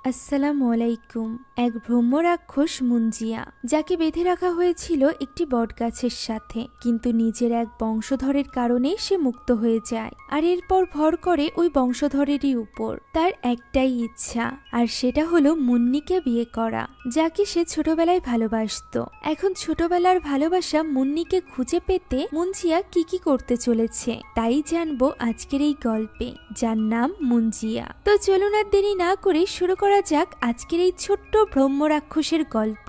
আসসালামু আলাইকুম। এক ব্রহ্ম রাক্ষস মুঞ্জিয়া, যাকে বেঁধে রাখা হয়েছিল একটি বটগাছের সাথে, কিন্তু নিজের এক বংশধরের কারণে সে মুক্ত হয়ে যায়। আর এরপর ভর করে ওই বংশধরেরই উপর। তার একটাই ইচ্ছা, আর সেটা হলো মুন্নিকে বিয়ে করা, যাকে সে ছোটবেলায় ভালোবাসতো। এখন ছোটবেলার ভালোবাসা মুন্নিকে খুঁজে পেতে মুঞ্জিয়া কি করতে চলেছে তাই জানবো আজকের এই গল্পে, যার নাম মুঞ্জিয়া। তো চলুন আর দেরি না করে শুরু করা যাক আজকের এই ছোট্ট ব্রহ্ম রাক্ষসের গল্প।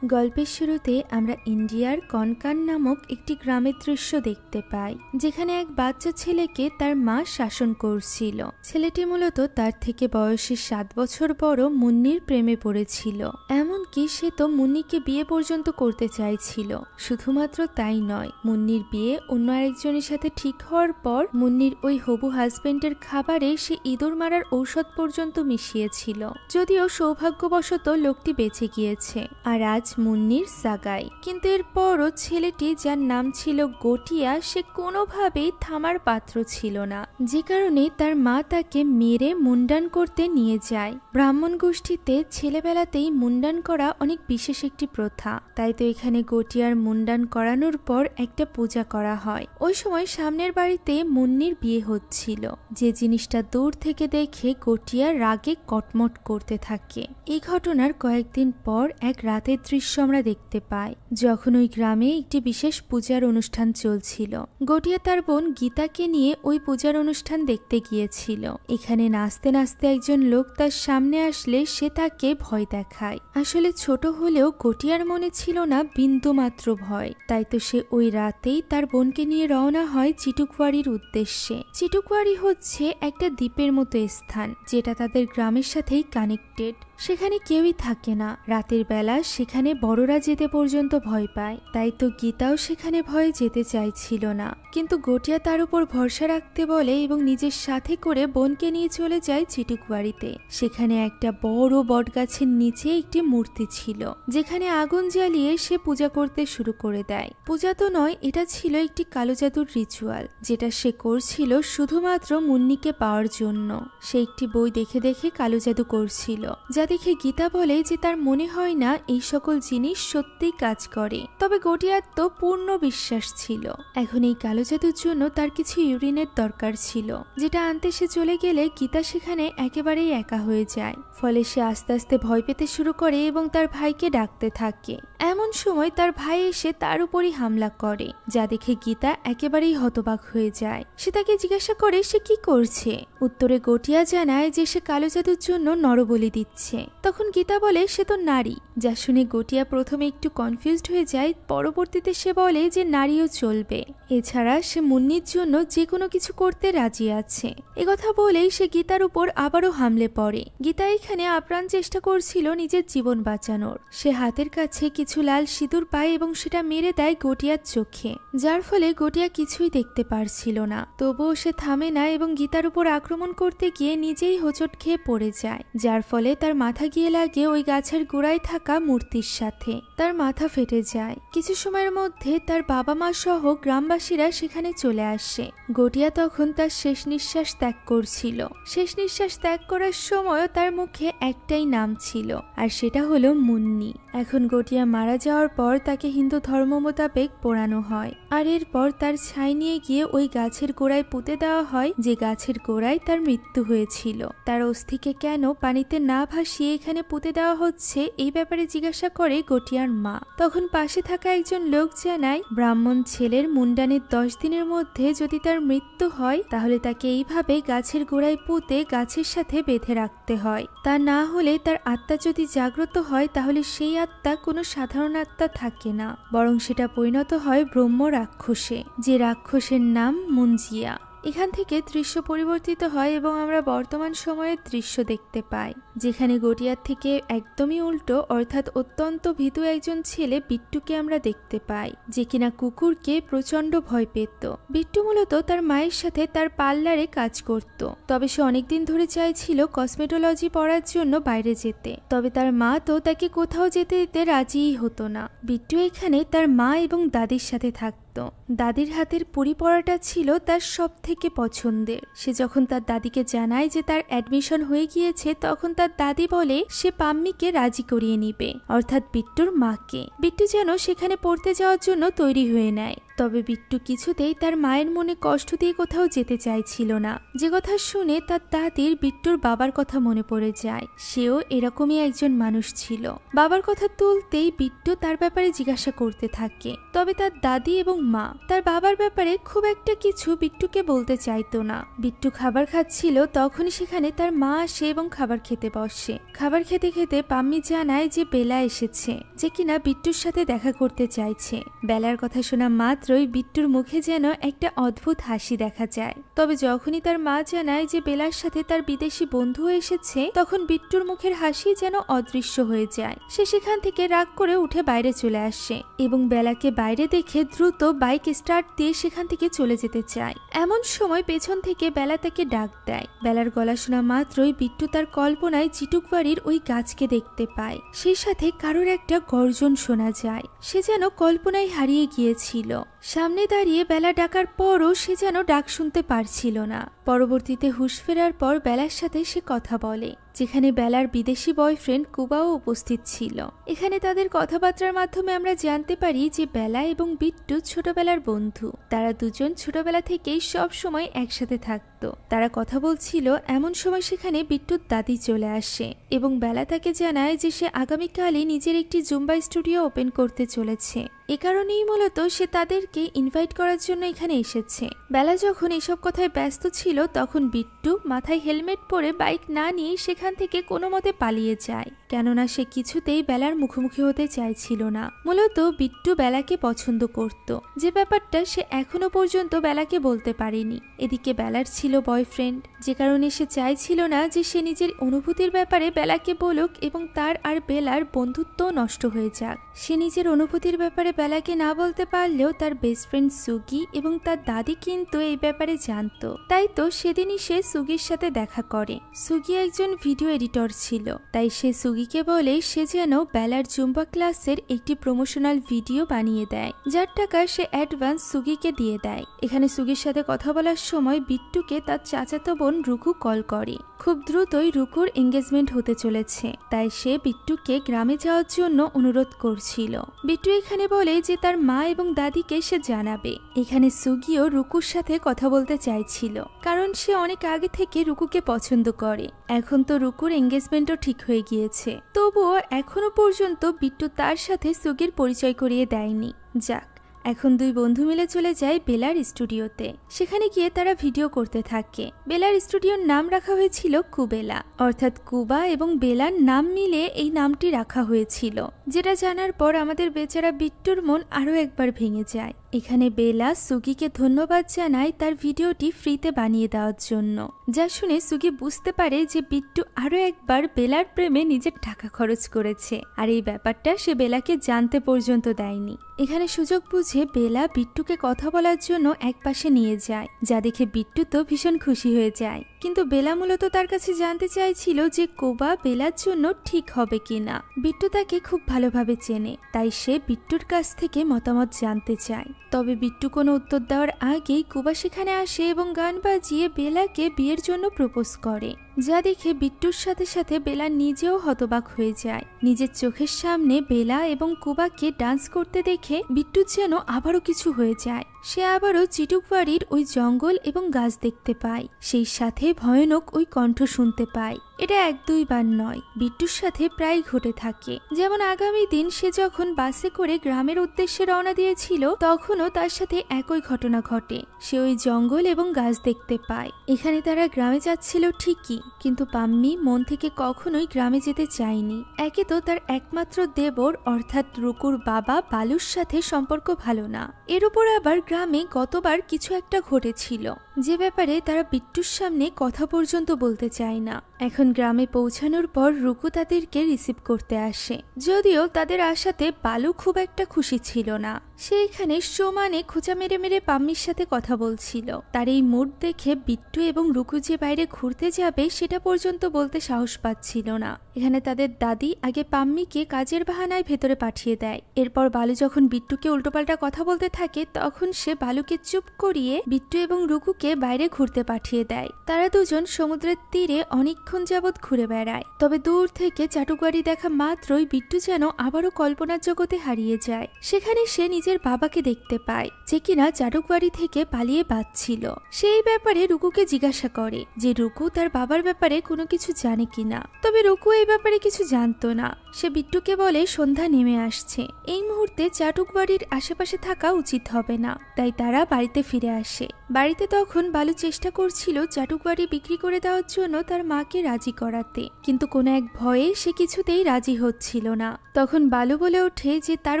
গল্পের শুরুতে আমরা ইন্ডিয়ার কনকান নামক একটি গ্রামের দৃশ্য দেখতে পাই, যেখানে এক বাচ্চা ছেলেকে তার মা শাসন করছিল। ছেলেটি মূলত তার থেকে বয়সে 7 বছর বড় মুন্নির প্রেমে পড়েছিল। এমনকি সে তো মুন্নিকে বিয়ে পর্যন্ত করতে চাইছিল। শুধুমাত্র তাই নয়, মুন্নির বিয়ে অন্য আরেকজনের সাথে ঠিক হওয়ার পর মুন্নির ওই হবু হাজবেন্ডের খাবারে সে ইঁদুর মারার ঔষধ পর্যন্ত মিশিয়েছিল। যদিও সৌভাগ্যবশত লোকটি বেঁচে গিয়েছে, আর আজ মুন্নির সাগাই। কিন্তু এরপরও ছেলেটি, যার নাম ছিল গটিয়া, সে কোনোভাবেই থামার পাত্র ছিল না, যে কারণে তার মা তাকে মেরে মুন্ডান করতে নিয়ে যায়। ব্রাহ্মণ গোষ্ঠীতে ছেলেবেলাতেই মুন্ডান করা অনেক বিশেষ একটি প্রথা, তাই তো এখানে গটিয়ার মুন্ডান করানোর পর একটা পূজা করা হয়। ওই সময় সামনের বাড়িতে মুন্নির বিয়ে হচ্ছিল, যে জিনিসটা দূর থেকে দেখে গটিয়া রাগে কটমট করতে থাকে। এই ঘটনার কয়েকদিন পর এক রাতের দৃশ্য আমরা দেখতে পাই, যখন ওই গ্রামে একটি বিশেষ পূজার অনুষ্ঠান চলছিল। গটিয়া তার বোন গীতাকে নিয়ে ওই পূজার অনুষ্ঠান দেখতে গিয়েছিল। এখানে নাচতে নাচতে একজন লোক তার সামনে আসলে সে তাকে ভয় দেখায়। আসলে ছোট হলেও গটিয়ার মনে ছিল না বিন্দু মাত্র ভয়, তাই তো সে ওই রাতেই তার বোনকে নিয়ে রওনা হয় চিটুকওয়াড়ির উদ্দেশ্যে। চিটুকওয়াড়ি হচ্ছে একটা দ্বীপের মতো স্থান, যেটা তাদের গ্রামের সাথেই কানেক্টেড। সেখানে কেউই থাকে না। রাতের বেলা সেখানে বড়রা যেতে পর্যন্ত ভয় পায়, তাই তো গীতাও সেখানে ভয়ে যেতে চাইছিল না। কিন্তু গটিয়া তার উপর ভরসা রাখতে বলে এবং নিজের সাথে করে বোনকে নিয়ে চলে যায় চিটুকওয়াড়িতে। সেখানে একটা বড় বটগাছের নিচে একটি মূর্তি ছিল, যেখানে আগুন জ্বালিয়ে সে পূজা করতে শুরু করে দেয়। পূজা তো নয়, এটা ছিল একটি কালো জাদুর রিচুয়াল, যেটা সে করছিল শুধুমাত্র মুন্নিকে পাওয়ার জন্য। সে একটি বই দেখে দেখে কালো জাদু করছিল, যা দেখে গীতা বলে যে তার মনে হয় না এই সকল জিনিস সত্যিই কাজ করে। তবে গটিয়ার তো পূর্ণ বিশ্বাস ছিল। এখন এই কালো জাদুর জন্য তার কিছু ইউরিনের দরকার ছিল, যেটা আনতে সে চলে গেলে গীতা সেখানে একেবারেই একা হয়ে যায়। ফলে সে আস্তে আস্তে ভয় পেতে শুরু করে এবং তার ভাইকে ডাকতে থাকে। এমন সময় তার ভাই এসে তার উপরই হামলা করে, যা দেখে গীতা একেবারেই হতবাক হয়ে যায়। সে তাকে জিজ্ঞাসা করে সে কি করছে। উত্তরে গটিয়া জানায় যে সে কালো জাদুর জন্য নরবলি দিচ্ছে। তখন গীতা বলে সে তো নারী, যা শুনে গটিয়া প্রথমে একটু কনফিউজড হয়ে যায়। পরবর্তীতে সে বলে যে নারীও চলবে, এছাড়া সে মুন্নির জন্য যে কোনো কিছু করতে রাজি আছে। একথা বলেই সে গীতার উপর আবারও হামলে পড়ে। গীতা এখানে আপ্রাণ চেষ্টা করছিল নিজের জীবন বাঁচানোর। সে হাতের কাছে কিছু লাল সিঁদুর পায় এবং সেটা মেরে দেয় গটিয়ার চোখে, যার ফলে গটিয়া কিছুই দেখতে পারছিল না। তবুও সে থামে না এবং গীতার উপর আক্রমণ করতে গিয়ে নিজেই হোঁচট খেয়ে পড়ে যায়, যার ফলে তার মাথা গিয়ে লাগে ওই গাছের গোড়ায় থাকা মূর্তির সাথে। তার মাথা ফেটে যায়। কিছু সময়ের মধ্যে তার বাবা মা সহ গ্রামবাসীরা সেখানে চলে আসে। গটিয়া তখন তার শেষ নিঃশ্বাস ত্যাগ করছিল। শেষ নিঃশ্বাস ত্যাগ করার সময়ও তার মুখে একটাই নাম ছিল, আর সেটা হলো মুন্নি। এখন গটিয়া মারা যাওয়ার পর তাকে হিন্দু ধর্ম মোতাবেক পোড়ানো হয়, আর এরপর তার ছাই নিয়ে গিয়ে ওই গাছের গোড়ায় পুঁতে দেওয়া হয়, যে গাছের গোড়ায় তার মৃত্যু হয়েছিল। তার অস্থিকে কেন পানিতে না ভাসিয়ে এখানে পুঁতে দেওয়া হচ্ছে, এই ব্যাপারে জিজ্ঞাসা করে গটিয়ার মা। তখন পাশে থাকা একজন লোক জানায়, ব্রাহ্মণ ছেলের মুন্ডানের 10 দিনের মধ্যে যদি তার মৃত্যু হয়, তাহলে তাকে এইভাবে গাছের গোড়ায় পুঁতে গাছের সাথে বেঁধে রাখতে হয়। তা না হলে তার আত্মা যদি জাগ্রত হয়, তাহলে সেই আত্মা কোনো সাধারণ আত্মা থাকে না, বরং সেটা পরিণত হয় ব্রহ্ম রাক্ষসে, যে রাক্ষসের নাম মুঞ্জিয়া। এখান থেকে দৃশ্য পরিবর্তিত হয় এবং আমরা বর্তমান সময়ের দৃশ্য দেখতে পাই, যেখানে গটিয়ার থেকে একদমই উল্টো, অর্থাৎ অত্যন্ত ভীতু একজন ছেলে বিট্টুকে আমরা দেখতে পাই, যে কিনা কুকুরকে প্রচন্ড ভয় পেত। বিট্টু মূলত তার মায়ের সাথে তার পার্লারে কাজ করত। তবে সে অনেকদিন ধরে চাইছিল কসমেটোলজি পড়ার জন্য বাইরে যেতে, তবে তার মা তো তাকে কোথাও যেতে দিতে রাজিই হতো না। বিট্টু এখানে তার মা এবং দাদির সাথে থাকত। দাদির হাতের পুরি পরাটা ছিল তার সব থেকে পছন্দের। সে যখন তার দাদিকে জানায় যে তার অ্যাডমিশন হয়ে গিয়েছে, তখন তার দাদি বলে সে পাম্মিকে রাজি করিয়ে নিবে, অর্থাৎ বিট্টুর মাকে। বিট্টু যেন সেখানে পড়তে যাওয়ার জন্য তৈরি হয়ে নেয়। তবে বিট্টু কিছুতেই তার মায়ের মনে কষ্ট দিয়ে কোথাও যেতে চাইছিল না। যে কথা শুনে তার দাদির বিট্টুর বাবার কথা মনে পড়ে যায়। সেও এরকমই একজন মানুষ ছিল। বাবার কথা তুলতেই বিট্টু তার ব্যাপারে জিজ্ঞাসা করতে থাকে। তবে তার দাদি এবং মা তার বাবার ব্যাপারে খুব একটা কিছু বিট্টুকে বলতে চাইতো না। বিট্টু খাবার খাচ্ছিল, তখনই সেখানে তার মা আসে এবং খাবার খেতে বসে। খাবার খেতে খেতে পাম্মি জানায় যে বেলা এসেছে, যে কিনা বিট্টুর সাথে দেখা করতে চাইছে। বেলার কথা শোনা মাত্রই বিট্টুর মুখে যেন একটা অদ্ভুত হাসি দেখা যায়। তবে যখনই তার মা জানায় যে বেলার সাথে তার বিদেশি বন্ধু এসেছে, তখন বিট্টুর মুখের হাসি যেন অদৃশ্য হয়ে যায়। সে সেখান থেকে রাগ করে উঠে বাইরে চলে আসে এবং বেলাকে বাইরে দেখে দ্রুত বাইক স্টার্ট দিয়ে সেখান থেকে চলে যেতে চায়। এমন সময় পেছন থেকে বেলা তাকে ডাক দেয়। বেলার গলা শোনা মাত্রই বিট্টু তার কল্পনায় চিটুক বাড়ির ওই গাছকে দেখতে পায়। সেই সাথে কারোর একটা গর্জন শোনা যায়। সে যেন কল্পনায় হারিয়ে গিয়েছিল। সামনে দাঁড়িয়ে বেলা ডাকার পরও সে যেন ডাক শুনতে পারছিল না। পরবর্তীতে হুঁশ ফেরার পর বেলার সাথে সে কথা বলে, যেখানে বেলার বিদেশি বয়ফ্রেন্ড কুবাও উপস্থিত ছিল। এখানে তাদের কথাবার্তার মাধ্যমে আমরা জানতে পারি যে বেলা এবং বিট্টু ছোটবেলার বন্ধু। তারা দুজন ছোটবেলা থেকেই সব সময় একসাথে থাকতো। তারা কথা বলছিল, এমন সময় সেখানে বিট্টুর দাদি চলে আসে এবং বেলা তাকে জানায় যে সে আগামীকালই নিজের একটি জুম্বা স্টুডিও ওপেন করতে চলেছে। এ কারণেই মূলত সে তাদেরকে ইনভাইট করার জন্য এখানে এসেছে। বেলা যখন এসব কথায় ব্যস্ত ছিল, তখন বিট্টু মাথায় হেলমেট পরে বাইক না নিয়ে সেখান থেকে কোনো মতে পালিয়ে যায়, কেননা সে কিছুতেই বেলার মুখোমুখি হতে চাইছিল না। মূলত বিট্টু বেলাকে পছন্দ করত, যে ব্যাপারটা সে এখনো পর্যন্ত বেলাকে বলতে পারেনি। এদিকে বেলার ছিল বয়ফ্রেন্ড, যে কারণে সে চাইছিল না যে সে নিজের অনুভূতির ব্যাপারে বেলাকে বলুক এবং তার আর বেলার বন্ধুত্ব নষ্ট হয়ে যাক। সে নিজের অনুভূতির ব্যাপারে বেলাকে না বলতে পারলেও তার বেস্ট ফ্রেন্ড সুগি এবং তার দাদি কিন্তু এই ব্যাপারে জানতো। তাই তো সেদিনই সে সুগির সাথে দেখা করে। সুগি একজন ভিডিও এডিটর ছিল, তাই সে সুগিকে বলে সে যেন বেলার জুম্বা ক্লাসের একটি প্রমোশনাল ভিডিও বানিয়ে দেয়, যার টাকা সে অ্যাডভান্স সুগিকে দিয়ে দেয়। এখানে সুগির সাথে কথা বলার সময় বিট্টুকে তার চাচাতো বোন রুকু কল করে। খুব দ্রুতই রুকুর এঙ্গেজমেন্ট হতে চলেছে, তাই সে বিট্টুকে গ্রামে যাওয়ার জন্য অনুরোধ করছিল। বিট্টু এখানে বলে যে তার মা এবং দাদিকে সে জানাবে। এখানে সুগিও রুকুর সাথে কথা বলতে চাইছিল, কারণ সে অনেক আগে থেকে রুকুকে পছন্দ করে। এখন তো রুকুর এঙ্গেজমেন্টও ঠিক হয়ে গিয়েছে, তবুও এখনো পর্যন্ত বিট্টু তার সাথে সুগির পরিচয় করিয়ে দেয়নি। যাক, এখন দুই বন্ধু মিলে চলে যায় বেলার স্টুডিওতে। সেখানে গিয়ে তারা ভিডিও করতে থাকে। বেলার স্টুডিওর নাম রাখা হয়েছিল কুবেলা, অর্থাৎ কুবা এবং বেলার নাম মিলে এই নামটি রাখা হয়েছিল, যেটা জানার পর আমাদের বেচারা বিট্টুর মন আরো একবার ভেঙে যায়। এখানে বেলা সুগিকে ধন্যবাদ জানায় তার ভিডিওটি ফ্রিতে বানিয়ে দেওয়ার জন্য, যা শুনে সুগি বুঝতে পারে যে বিট্টু আরো একবার বেলার প্রেমে নিজের টাকা খরচ করেছে, আর এই ব্যাপারটা সে বেলাকে জানতে পর্যন্ত দেয়নি। এখানে সুযোগ বুঝে বেলা বিট্টুকে কথা বলার জন্য একপাশে নিয়ে যায়, যা দেখে বিট্টু তো ভীষণ খুশি হয়ে যায়। কিন্তু বেলা মূলত তার কাছে জানতে চাইছিল যে কোবা বেলার জন্য ঠিক হবে কিনা। বিট্টু তাকে খুব ভালোভাবে চেনে, তাই সে বিট্টুর কাছ থেকে মতামত জানতে চায়। তবে বিট্টু কোনো উত্তর দেওয়ার আগেই কোবা সেখানে আসে এবং গান বাজিয়ে বেলাকে বিয়ের জন্য প্রপোজ করে, যা দেখে বিট্টুর সাথে সাথে বেলা নিজেও হতবাক হয়ে যায়। নিজের চোখের সামনে বেলা এবং কোবাকে ডান্স করতে দেখে বিট্টুর যেন আবারও কিছু হয়ে যায়। সে আবারও চিটুক বাড়ির ওই জঙ্গল এবং গাছ দেখতে পায়, সেই সাথে ভয়ানক ওই কণ্ঠ শুনতে পায়। এটা এক দুইবার নয়, বিট্টুর সাথে প্রায় ঘটে থাকে। যেমন আগামী দিন সে যখন বাসে করে গ্রামের উদ্দেশ্যে রওনা দিয়েছিল, তখনও তার সাথে একই ঘটনা ঘটে। সে ওই জঙ্গল এবং গাছ দেখতে পায়। এখানে তারা গ্রামে যাচ্ছিল ঠিকই, কিন্তু পাম্মি মন থেকে কখনোই গ্রামে যেতে চায়নি। একে তো তার একমাত্র দেবর অর্থাৎ রুকুর বাবা বালুর সাথে সম্পর্ক ভালো না, এর উপর আবার গ্রামে গতবার কিছু একটা ঘটেছিল, যে ব্যাপারে তারা বিট্টুর সামনে কথা পর্যন্ত বলতে চায় না। এখন গ্রামে পৌঁছানোর পর রুকু তাদেরকে রিসিভ করতে আসে, যদিও তাদের আসাতে বালু খুব একটা খুশি ছিল না। সে এখানে সমানে খোঁচা মেরে মেরে পাম্মির সাথে কথা বলছিল। তার এই মুড দেখে বিট্টু এবং রুকু যে বাইরে ঘুরতে যাবে সেটা পর্যন্ত বলতে সাহস পাচ্ছিল না। এখানে তাদের দাদি আগে পাম্মিকে কাজের বাহানায় ভেতরে পাঠিয়ে দেয়। এরপর বালু যখন বিট্টুকে উল্টোপাল্টা কথা বলতে থাকে তখন সে বালুকে চুপ করিয়ে বিট্টু এবং রুকুকে বাইরে ঘুরতে পাঠিয়ে দেয়। তারা দুজন সমুদ্রের তীরে অনেকক্ষণ যাবৎ ঘুরে বেড়ায়। তবে দূর থেকে চাটুকারি দেখা মাত্রই বিট্টু যেন আবারও কল্পনার জগতে হারিয়ে যায়। সেখানে সে নিজের বাবাকে দেখতে পায়, যে কিনা চাটুকবাড়ি থেকে পালিয়ে বাঁচছিল। সেই ব্যাপারে রুকুকে জিজ্ঞাসা করে যে রুকু তার বাবার ব্যাপারে কোনো কিছু জানে কিনা। তবে রুকু এই ব্যাপারে কিছু জানতো না। সে বিট্টুকে বলে সন্ধ্যা নেমে আসছে, এই মুহূর্তে চাটুকবাড়ির আশেপাশে থাকা উচিত হবে না, তাই তারা বাড়িতে ফিরে আসে। বাড়িতে তখন বালু চেষ্টা করছিল চাটুকবাড়ি বিক্রি করে দেওয়ার জন্য তার মাকে রাজি করাতে, কিন্তু কোনো এক ভয়ে সে কিছুতেই রাজি হচ্ছিল না। তখন বালু বলে ওঠে যে তার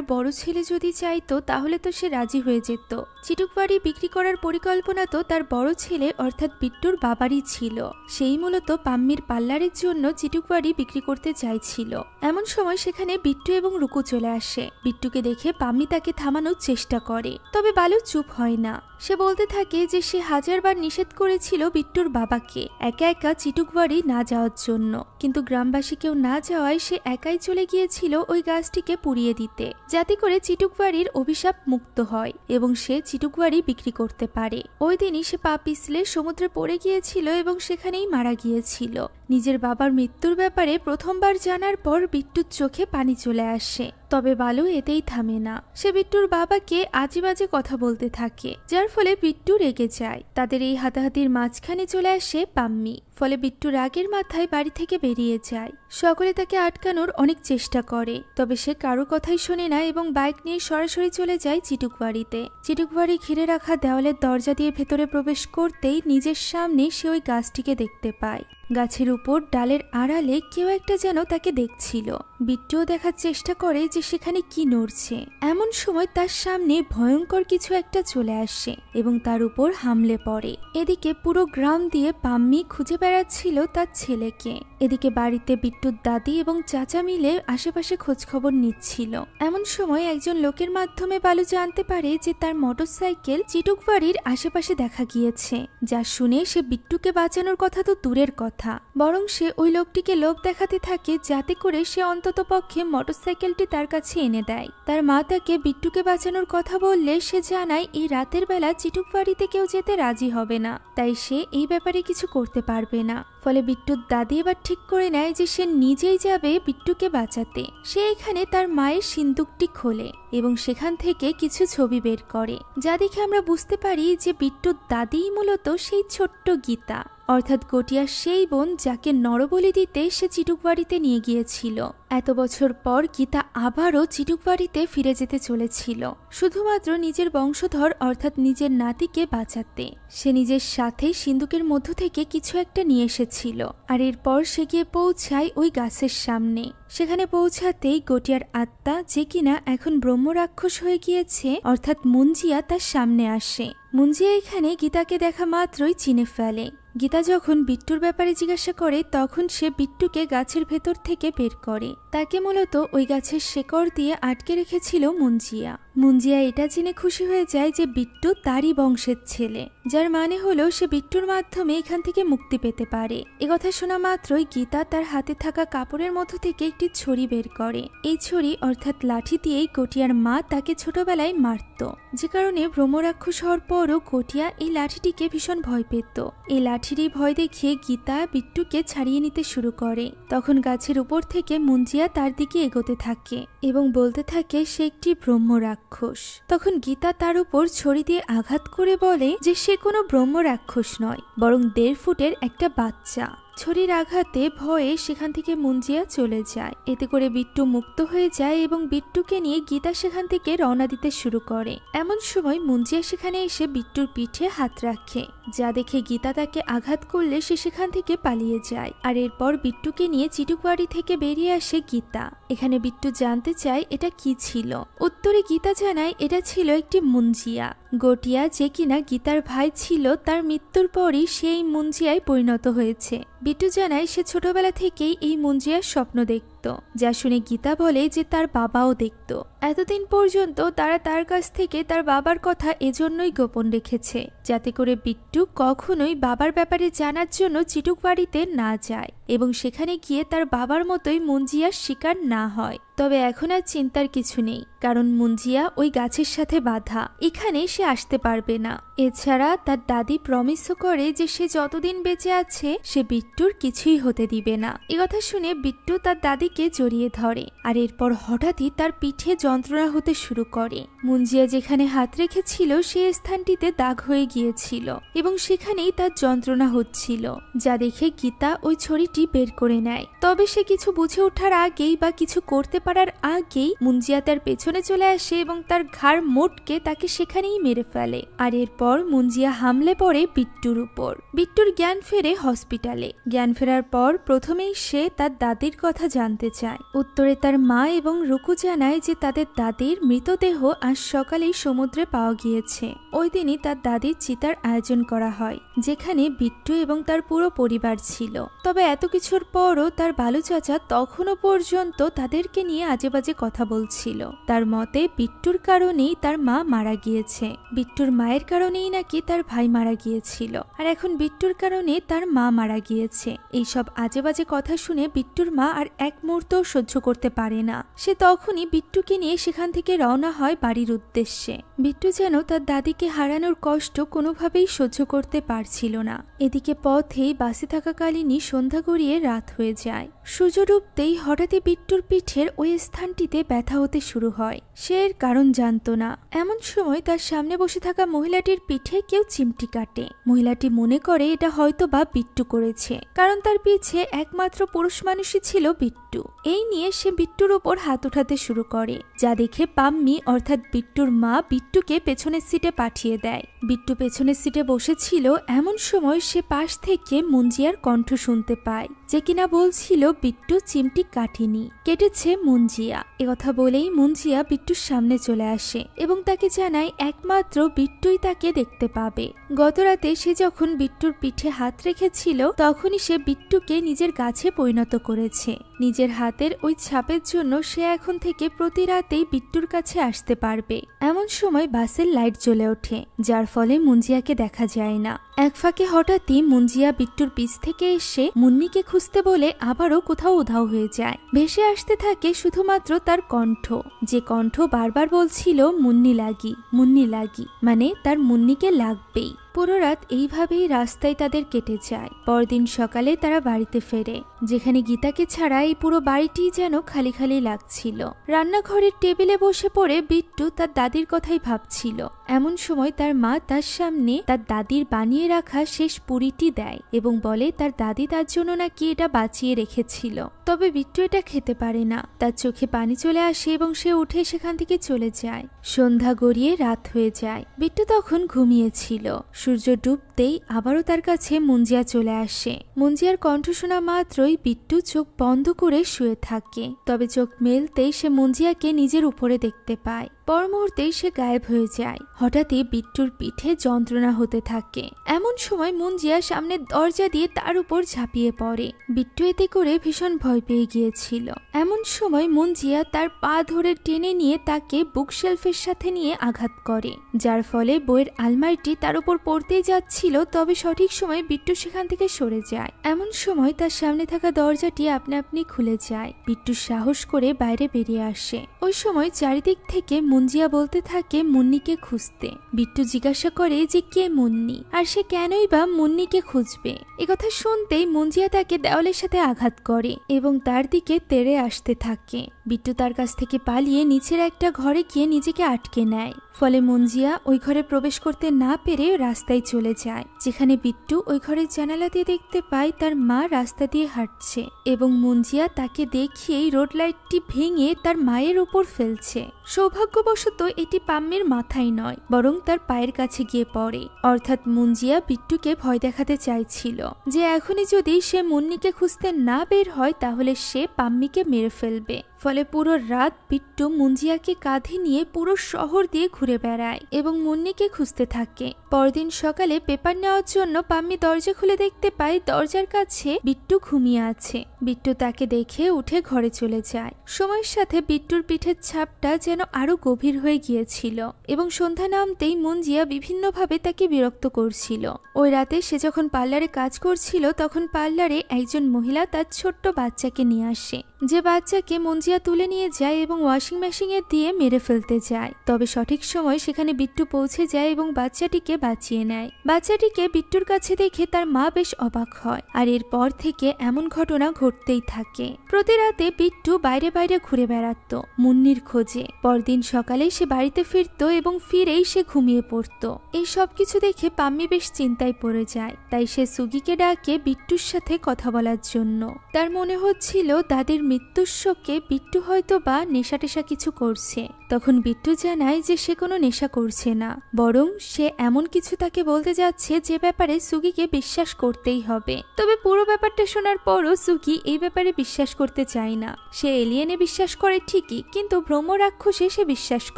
বড় ছেলে যদি চাইতো তাহলে তো সে রাজি হয়ে যেত। চিটুকবাড়ি বিক্রি করার পরিকল্পনা তো তার বড় ছেলে অর্থাৎ বিট্টুর বাবারই ছিল। সেই মূলত পাম্মির পার্লারের জন্য চিটুকবাড়ি বিক্রি করতে চাইছিল। এমন সময় সেখানে বিট্টু এবং রুকু চলে আসে। বিট্টুকে দেখে পাম্মি তাকে থামানোর চেষ্টা করে, তবে বালু চুপ হয় না। সে বলতে থাকে যে সে হাজারবার নিষেধ করেছিল বিট্টুর বাবাকে একা একা চিটুকবাড়ি না যাওয়ার জন্য, কিন্তু গ্রামবাসী কেউ না যাওয়ায় সে একাই চলে গিয়েছিল ওই গাছটিকে পুড়িয়ে দিতে, যাতে করে চিটুকবাড়ির অভিশাপ মুক্ত হয় এবং সে চিটুকবাড়ি বিক্রি করতে পারে। ওই দিনই সে পা পিছলে সমুদ্রে পড়ে গিয়েছিল এবং সেখানেই মারা গিয়েছিল। নিজের বাবার মৃত্যুর ব্যাপারে প্রথমবার জানার পর বিট্টুর চোখে পানি চলে আসে। তবে বালু এতেই থামে না। সে বিট্টুর বাবাকে আজে বাজে কথা বলতে থাকে, যার ফলে বিট্টু রেগে যায়। তাদের এই হাতাহাতির মাঝখানে চলে আসে পাম্মি। ফলে বিট্টু রাগের মাথায় বাড়ি থেকে বেরিয়ে যায়। সকলে তাকে আটকানোর অনেক চেষ্টা করে, তবে সে কারো কথাই শোনে না এবং বাইক নিয়ে সরাসরি চলে যায় চিটুকবাড়িতে। চিটুকবাড়ি ঘিরে রাখা দেওয়ালের দরজা দিয়ে ভেতরে প্রবেশ করতেই নিজের সামনে সে ওই গাছটিকে দেখতে পায়। গাছের উপর ডালের আড়ালে কেউ একটা যেন তাকে দেখছিল। বিট্টুও দেখার চেষ্টা করে যে সেখানে কি নড়ছে। এমন সময় তার সামনে ভয়ঙ্কর কিছু একটা চলে আসে এবং তার উপর হামলে পড়ে। এদিকে পুরো গ্রাম দিয়ে পাম্মি খুঁজে বেড়াচ্ছিল তার ছেলেকে। এদিকে বাড়িতে বিট্টুর দাদি এবং চাচা মিলে আশেপাশে খোঁজ খবর নিচ্ছিল। এমন সময় একজন লোকের মাধ্যমে বালু জানতে পারে যে তার মোটরসাইকেল চিটুকবাড়ির আশেপাশে দেখা গিয়েছে। যা শুনে সে বিট্টুকে বাঁচানোর কথা তো দূরের কথা, বরং সে ওই লোকটিকে লোভ দেখাতে থাকে যাতে করে সে অন্তত পক্ষে মোটরসাইকেলটি তার কাছে এনে দেয়। তার মা তাকে বিট্টুকে বাঁচানোর কথা বললে সে জানায় এই রাতের বেলা চিটুকবাড়িতে কেউ যেতে রাজি হবে না, তাই সে এই ব্যাপারে কিছু করতে পারবে না। ফলে বিট্টুর দাদি এবার ঠিক করে নেয় যে সে নিজেই যাবে বিট্টুকে বাঁচাতে। সে এখানে তার মায়ের সিন্দুকটি খোলে এবং সেখান থেকে কিছু ছবি বের করে, যা দেখে আমরা বুঝতে পারি যে বিট্টুর দাদিই মূলত সেই ছোট্ট গীতা, অর্থাৎ গটিয়ার সেই বোন যাকে নরবলি দিতে সে চিটুকবাড়িতে নিয়ে গিয়েছিল। এত বছর পর গীতা আবারও চিটুকবাড়িতে ফিরে যেতে চলেছিল, শুধুমাত্র নিজের বংশধর অর্থাৎ নিজের নাতিকে বাঁচাতে। সে নিজের সাথে সিন্দুকের মধ্য থেকে কিছু একটা নিয়ে এসেছিল, আর এরপর সে গিয়ে পৌঁছায় ওই গাছের সামনে। সেখানে পৌঁছাতেই গটিয়ার আত্মা, যে কিনা এখন ব্রহ্ম রাক্ষস হয়ে গিয়েছে অর্থাৎ মুঞ্জিয়া, তার সামনে আসে। মুঞ্জিয়া এখানে গীতাকে দেখা মাত্রই চিনে ফেলে। গীতা যখন বিট্টুর ব্যাপারে জিজ্ঞাসা করে তখন সে বিট্টুকে গাছের ভেতর থেকে বের করে। তাকে মূলত ওই গাছের শেকড় দিয়ে আটকে রেখেছিল মুঞ্জিয়া। মুঞ্জিয়া এটা জেনে খুশি হয়ে যায় যে বিট্টু তারই বংশের ছেলে, যার মানে হলো সে বিট্টুর মাধ্যমে এখান থেকে মুক্তি পেতে পারে। একথা শোনা মাত্রই গীতা তার হাতে থাকা কাপড়ের মধ্য থেকে একটি ছড়ি বের করে। এই ছড়ি অর্থাৎ লাঠি দিয়েই গটিয়ার মা তাকে ছোটবেলায় মারত, যে কারণে ব্রহ্মরাক্ষস হওয়ার পরও গটিয়া এই লাঠিটিকে ভীষণ ভয় পেত। এই লাঠিরই ভয় দেখিয়ে গীতা বিট্টুকে ছাড়িয়ে নিতে শুরু করে। তখন গাছের উপর থেকে মুঞ্জিয়া তার দিকে এগোতে থাকে এবং বলতে থাকে সে একটি ব্রহ্মরাক্ষস। তখন গীতা তার উপর ছড়ি দিয়ে আঘাত করে বলে যে সে কোনো ব্রহ্মরাক্ষস নয়, বরং 1.5 ফুটের একটা বাচ্চা। ছড়ির আঘাতে ভয়ে সেখান থেকে মুঞ্জিয়া চলে যায়। এতে করে বিট্টু মুক্ত হয়ে যায় এবং বিট্টুকে নিয়ে গীতা সেখান থেকে রওনা দিতে শুরু করে। এমন সময় মুঞ্জিয়া সেখানে এসে বিট্টুর পিঠে হাত রাখে, যা দেখে গীতা তাকে আঘাত করলে সে সেখান থেকে পালিয়ে যায়। আর এরপর বিট্টুকে নিয়ে চিটুকবাড়ি থেকে বেরিয়ে আসে গীতা। এখানে বিট্টু জানতে চায় এটা কি ছিল। উত্তরে গীতা জানায় এটা ছিল একটি মুঞ্জিয়া। গটিয়া, যে কিনা গীতার ভাই ছিল, তার মৃত্যুর পরই সেই মুঞ্জিয়ায় পরিণত হয়েছে। বিট্টু জানায় সে ছোটবেলা থেকেই এই মুঞ্জিয়ার স্বপ্ন দেখত। দেখত, যা শুনে গীতা বলে যে তার বাবাও দেখত। এতদিন পর্যন্ত তারা তার কাছ থেকে তার বাবার কথা এজন্যই গোপন রেখেছে, যাতে করে বিট্টু কখনোই বাবার ব্যাপারে জানার জন্য চিটুক বাড়িতে না যায় এবং সেখানে গিয়ে তার বাবার মতোই মুঞ্জিয়ার শিকার না হয়। তবে এখন আর চিন্তার কিছু নেই, কারণ মুঞ্জিয়া ওই গাছের সাথে বাঁধা, এখানে সে আসতে পারবে না। এছাড়া তার দাদি প্রমিসও করে যে সে যতদিন বেঁচে আছে সে বিট্টুর কিছুই হতে দিবে না। কথা শুনে বিট্টু তার দাদিকে জড়িয়ে ধরে, আর এরপর হঠাৎই তার পিঠে যন্ত্রণা হতে শুরু করে। মুঞ্জিয়া যেখানে হাত রেখেছিল সেই স্থানটিতে দাগ হয়ে গিয়েছিল এবং সেখানেই তার যন্ত্রণা হচ্ছিল, যা দেখে গীতা ওই ছড়িটি বের করে নেয়। তবে সে কিছু বুঝে ওঠার আগেই বা কিছু করতে পারার আগেই মুঞ্জিয়া তার পেছনে চলে আসে এবং তার ঘাড় মোটকে তাকে সেখানেই মেরে ফেলে। আর এরপর মুঞ্জিয়া হামলে পড়ে বিট্টুর উপর। বিট্টুর জ্ঞান ফেরে হসপিটালে। জ্ঞান ফেরার পর প্রথমেই সে তার দাদির কথা জানতে চায়। উত্তরে তার মা এবং রুকু জানায় যে তাদের দাদির মৃতদেহ আজ সকালেই সমুদ্রে পাওয়া গিয়েছে। ওই দিনই তার দাদির চিতার আয়োজন করা হয়, যেখানে বিট্টু এবং তার পুরো পরিবার ছিল। তবে এত কিছুর পরও তার বালু চাচা তখনও পর্যন্ত তাদেরকে নিয়ে আজেবাজে কথা বলছিল। তার মতে বিট্টুর কারণেই তার মা মারা গিয়েছে, বিট্টুর মায়ের কারণেই নাকি তার ভাই মারা গিয়েছিল, আর এখন বিট্টুর কারণে তার মা মারা গিয়েছে। এইসব আজেবাজে কথা শুনে বিট্টুর মা আর এক মুহূর্তও সহ্য করতে পারে না। সে তখনই বিট্টুকে নিয়ে সেখান থেকে রওনা হয় বাড়ির উদ্দেশ্যে। বিট্টু যেন তার দাদিকে হারানোর কষ্ট কোনোভাবেই সহ্য করতে পারছিল না। এদিকে পথেই বাসে থাকাকালীনই সন্ধ্যা গড়িয়ে রাত হয়ে যায়। সূর্য ডুবতেই হঠাৎই বিট্টুর পিঠের ওই স্থানটিতে ব্যথা হতে শুরু হয়। সে এর কারণ জানতো না। এমন সময় তার সামনে বসে থাকা মহিলাটির পিঠে কেউ চিমটি কাটে। মহিলাটি মনে করে এটা হয়তো বা বিট্টু করেছে, কারণ তার পিছে একমাত্র পুরুষ মানুষই ছিল বিট্টু। এই নিয়ে সে বিট্টুর উপর হাত উঠাতে শুরু করে, যা দেখে পাম্মি অর্থাৎ বিট্টুর মা বিট্টুকে পেছনের সিটে পাঠিয়ে দেয়। বিট্টু পেছনের সিটে বসেছিল, এমন সময় সে পাশ থেকে মুঞ্জিয়ার কণ্ঠ শুনতে পায়, যে কিনা বলছিল বিট্টু চিমটি কাটেনি, কেটেছে মুঞ্জিয়া। একথা বলেই মুঞ্জিয়া বিট্টুর সামনে চলে আসে এবং তাকে জানায় একমাত্র বিট্টুই তাকে দেখতে পাবে। গতরাতে সে যখন বিট্টুর পিঠে হাত রেখেছিল তখনই সে বিট্টুকে নিজের গাছে পরিণত করেছে। নিজের হাতের ওই ছাপের জন্য সে এখন থেকে প্রতি রাতেই বিট্টুর কাছে আসতে পারবে। এমন সময় বাসের লাইট জ্বলে ওঠে, যার ফলে মুঞ্জিয়াকে দেখা যায় না। এক ফাঁকে হঠাৎই মুঞ্জিয়া বিট্টুর পিছ থেকে এসে মুন্নিকে খুঁজতে বলে আবারও কোথাও উধাও হয়ে যায়। ভেসে আসতে থাকে শুধুমাত্র তার কণ্ঠ, যে কণ্ঠ বারবার বলছিল মুন্নি লাগি, মুন্নি লাগি, মানে তার মুন্নিকে লাগবেই। পুরো রাত এইভাবেই রাস্তায় তাদের কেটে যায়। পরদিন সকালে তারা বাড়িতে ফেরে, যেখানে গীতাকে ছাড়া এই পুরো বাড়িটি যেন খালি খালি লাগছিল। রান্নাঘরের টেবিলে বসে পড়ে বিট্টু তার দাদির কথাই ভাবছিল। এমন সময় তার মা তার সামনে তার দাদির বানিয়ে রাখা শেষ পুরিটি দেয় এবং বলে তার দাদি তার জন্য নাকি এটা বাঁচিয়ে রেখেছিল। তবে বিট্টু এটা খেতে পারে না, তার চোখে পানি চলে আসে এবং সে উঠে সেখান থেকে চলে যায়। সন্ধ্যা গড়িয়ে রাত হয়ে যায়। বিট্টু তখন ঘুমিয়েছিল। সূর্য ডুবতেই আবারও তার কাছে মুঞ্জিয়া চলে আসে। মুঞ্জিয়ার কণ্ঠ শোনা মাত্রই বিট্টু চোখ বন্ধ করে শুয়ে থাকে। তবে চোখ মেলতেই সে মুঞ্জিয়াকে নিজের উপরে দেখতে পায়। পর মুহূর্তেই সে গায়েব হয়ে যায়। হঠাৎই বিট্টুর পিঠে যন্ত্রণা হতে থাকে। এমন সময় মুঞ্জিয়া সামনের দরজা দিয়ে তার উপর ঝাঁপিয়ে পড়ে। বিট্টু এতে করে ভীষণ ভয় পেয়ে গিয়েছিল। এমন সময় মুঞ্জিয়া তার পা ধরে টেনে নিয়ে তাকে বুকশেলফের সাথে নিয়ে আঘাত করে, যার ফলে বইয়ের আলমারিটি তার উপর পড়তেই যাচ্ছিল। তবে সঠিক সময় বিট্টু সেখান থেকে সরে যায়। এমন সময় তার সামনে থাকা দরজাটি আপনা আপনি খুলে যায়। বিট্টু সাহস করে বাইরে বেরিয়ে আসে। ওই সময় চারিদিক থেকে মুঞ্জিয়া বলতে থাকে মুন্নিকে খুঁজতে। বিট্টু জিজ্ঞাসা করে যে কে মুন্নি, আর সে কেনই বা মুন্নিকে খুঁজবে। একথা শুনতেই মুঞ্জিয়া তাকে দেওয়ালের সাথে আঘাত করে এবং তার দিকে তেড়ে আসতে থাকে। বিট্টু তার কাছ থেকে পালিয়ে নিচের একটা ঘরে গিয়ে নিজেকে আটকে নেয়। ফলে মুঞ্জিয়া ওই ঘরে প্রবেশ করতে না পেরে রাস্তায় চলে যায়, যেখানে বিট্টু ওই ঘরের জানালা দিয়ে দেখতে পায় তার মা রাস্তা দিয়ে হাঁটছে এবং মুঞ্জিয়া তাকে দেখিয়েই রোড লাইটটি ভেঙে তার মায়ের উপর ফেলছে। সৌভাগ্যবশত এটি পাম্মির মাথায় নয়, বরং তার পায়ের কাছে গিয়ে পড়ে। অর্থাৎ মুঞ্জিয়া বিট্টুকে ভয় দেখাতে চাইছিল যে এখনই যদি সে মুন্নিকে খুঁজতে না বের হয় তাহলে সে পাম্মিকে মেরে ফেলবে। ফলে ফলে পুরো রাত বিট্টু মুঞ্জিয়াকে কাঁধে নিয়ে পুরো শহর দিয়ে ঘুরে বেড়ায় এবং মুন্নিকে খুঁজতে থাকে। পরদিন সকালে পেপার নেওয়ার জন্য পাম্মি দরজা খুলে দেখতে পায় দরজার কাছে বিট্টু ঘুমিয়ে আছে। বিট্টু তাকে দেখে উঠে ঘরে চলে যায়। সময়ের সাথে বিট্টুর পিঠের ছাপটা যেন আরো গভীর হয়ে গিয়েছিল এবং সন্ধ্যা নামতেই মুঞ্জিয়া বিভিন্নভাবে তাকে বিরক্ত করছিল। ওই রাতে সে যখন পার্লারে কাজ করছিল তখন পার্লারে একজন মহিলা তার ছোট্ট বাচ্চাকে নিয়ে আসে, যে বাচ্চাকে মুঞ্জিয়া তুলে নিয়ে যায় এবং ওয়াশিং মেশিনে দিয়ে মেরে ফেলতে যায়। তবে সঠিক সময় সেখানে বিট্টু পৌঁছে যায় এবং বাচ্চাটিকে বাঁচিয়ে নেয়। বাচ্চাটিকে বিট্টুর কাছে দেখে তার মা বেশ অবাক হয়, আর এরপর থেকে এমন ঘটনা ঘটতেই থাকে। প্রতি রাতে বিট্টু বাইরে বাইরে ঘুরে বেড়াতো মুন্নির খোঁজে। পরদিন সকালে সে বাড়িতে ফিরতো এবং ফিরেই সে ঘুমিয়ে পড়তো। এই সব কিছু দেখে পাম্মি বেশ চিন্তায় পড়ে যায়। তাই সে সুগিকে ডাকে বিট্টুর সাথে কথা বলার জন্য। তার মনে হচ্ছিল দাদির মৃত্যুর শোকে বিট্টু হয়তো বা নেশা টেশা কিছু করছে। তখন বিট্টু জানায় যে সে কোনো নেশা করছে না, বরং সে এমন কিছু তাকে বলতে যাচ্ছে যে ব্যাপারে সুগিকে বিশ্বাস করতেই হবে। তবে পুরো ব্যাপারটা শোনার পরও সুগি এই ব্যাপারে বিশ্বাস করতে চায় না। সে এলিয়েনে বিশ্বাস করে ঠিকই, কিন্তু ব্রহ্ম রাক্ষসে সে বিশ্বাস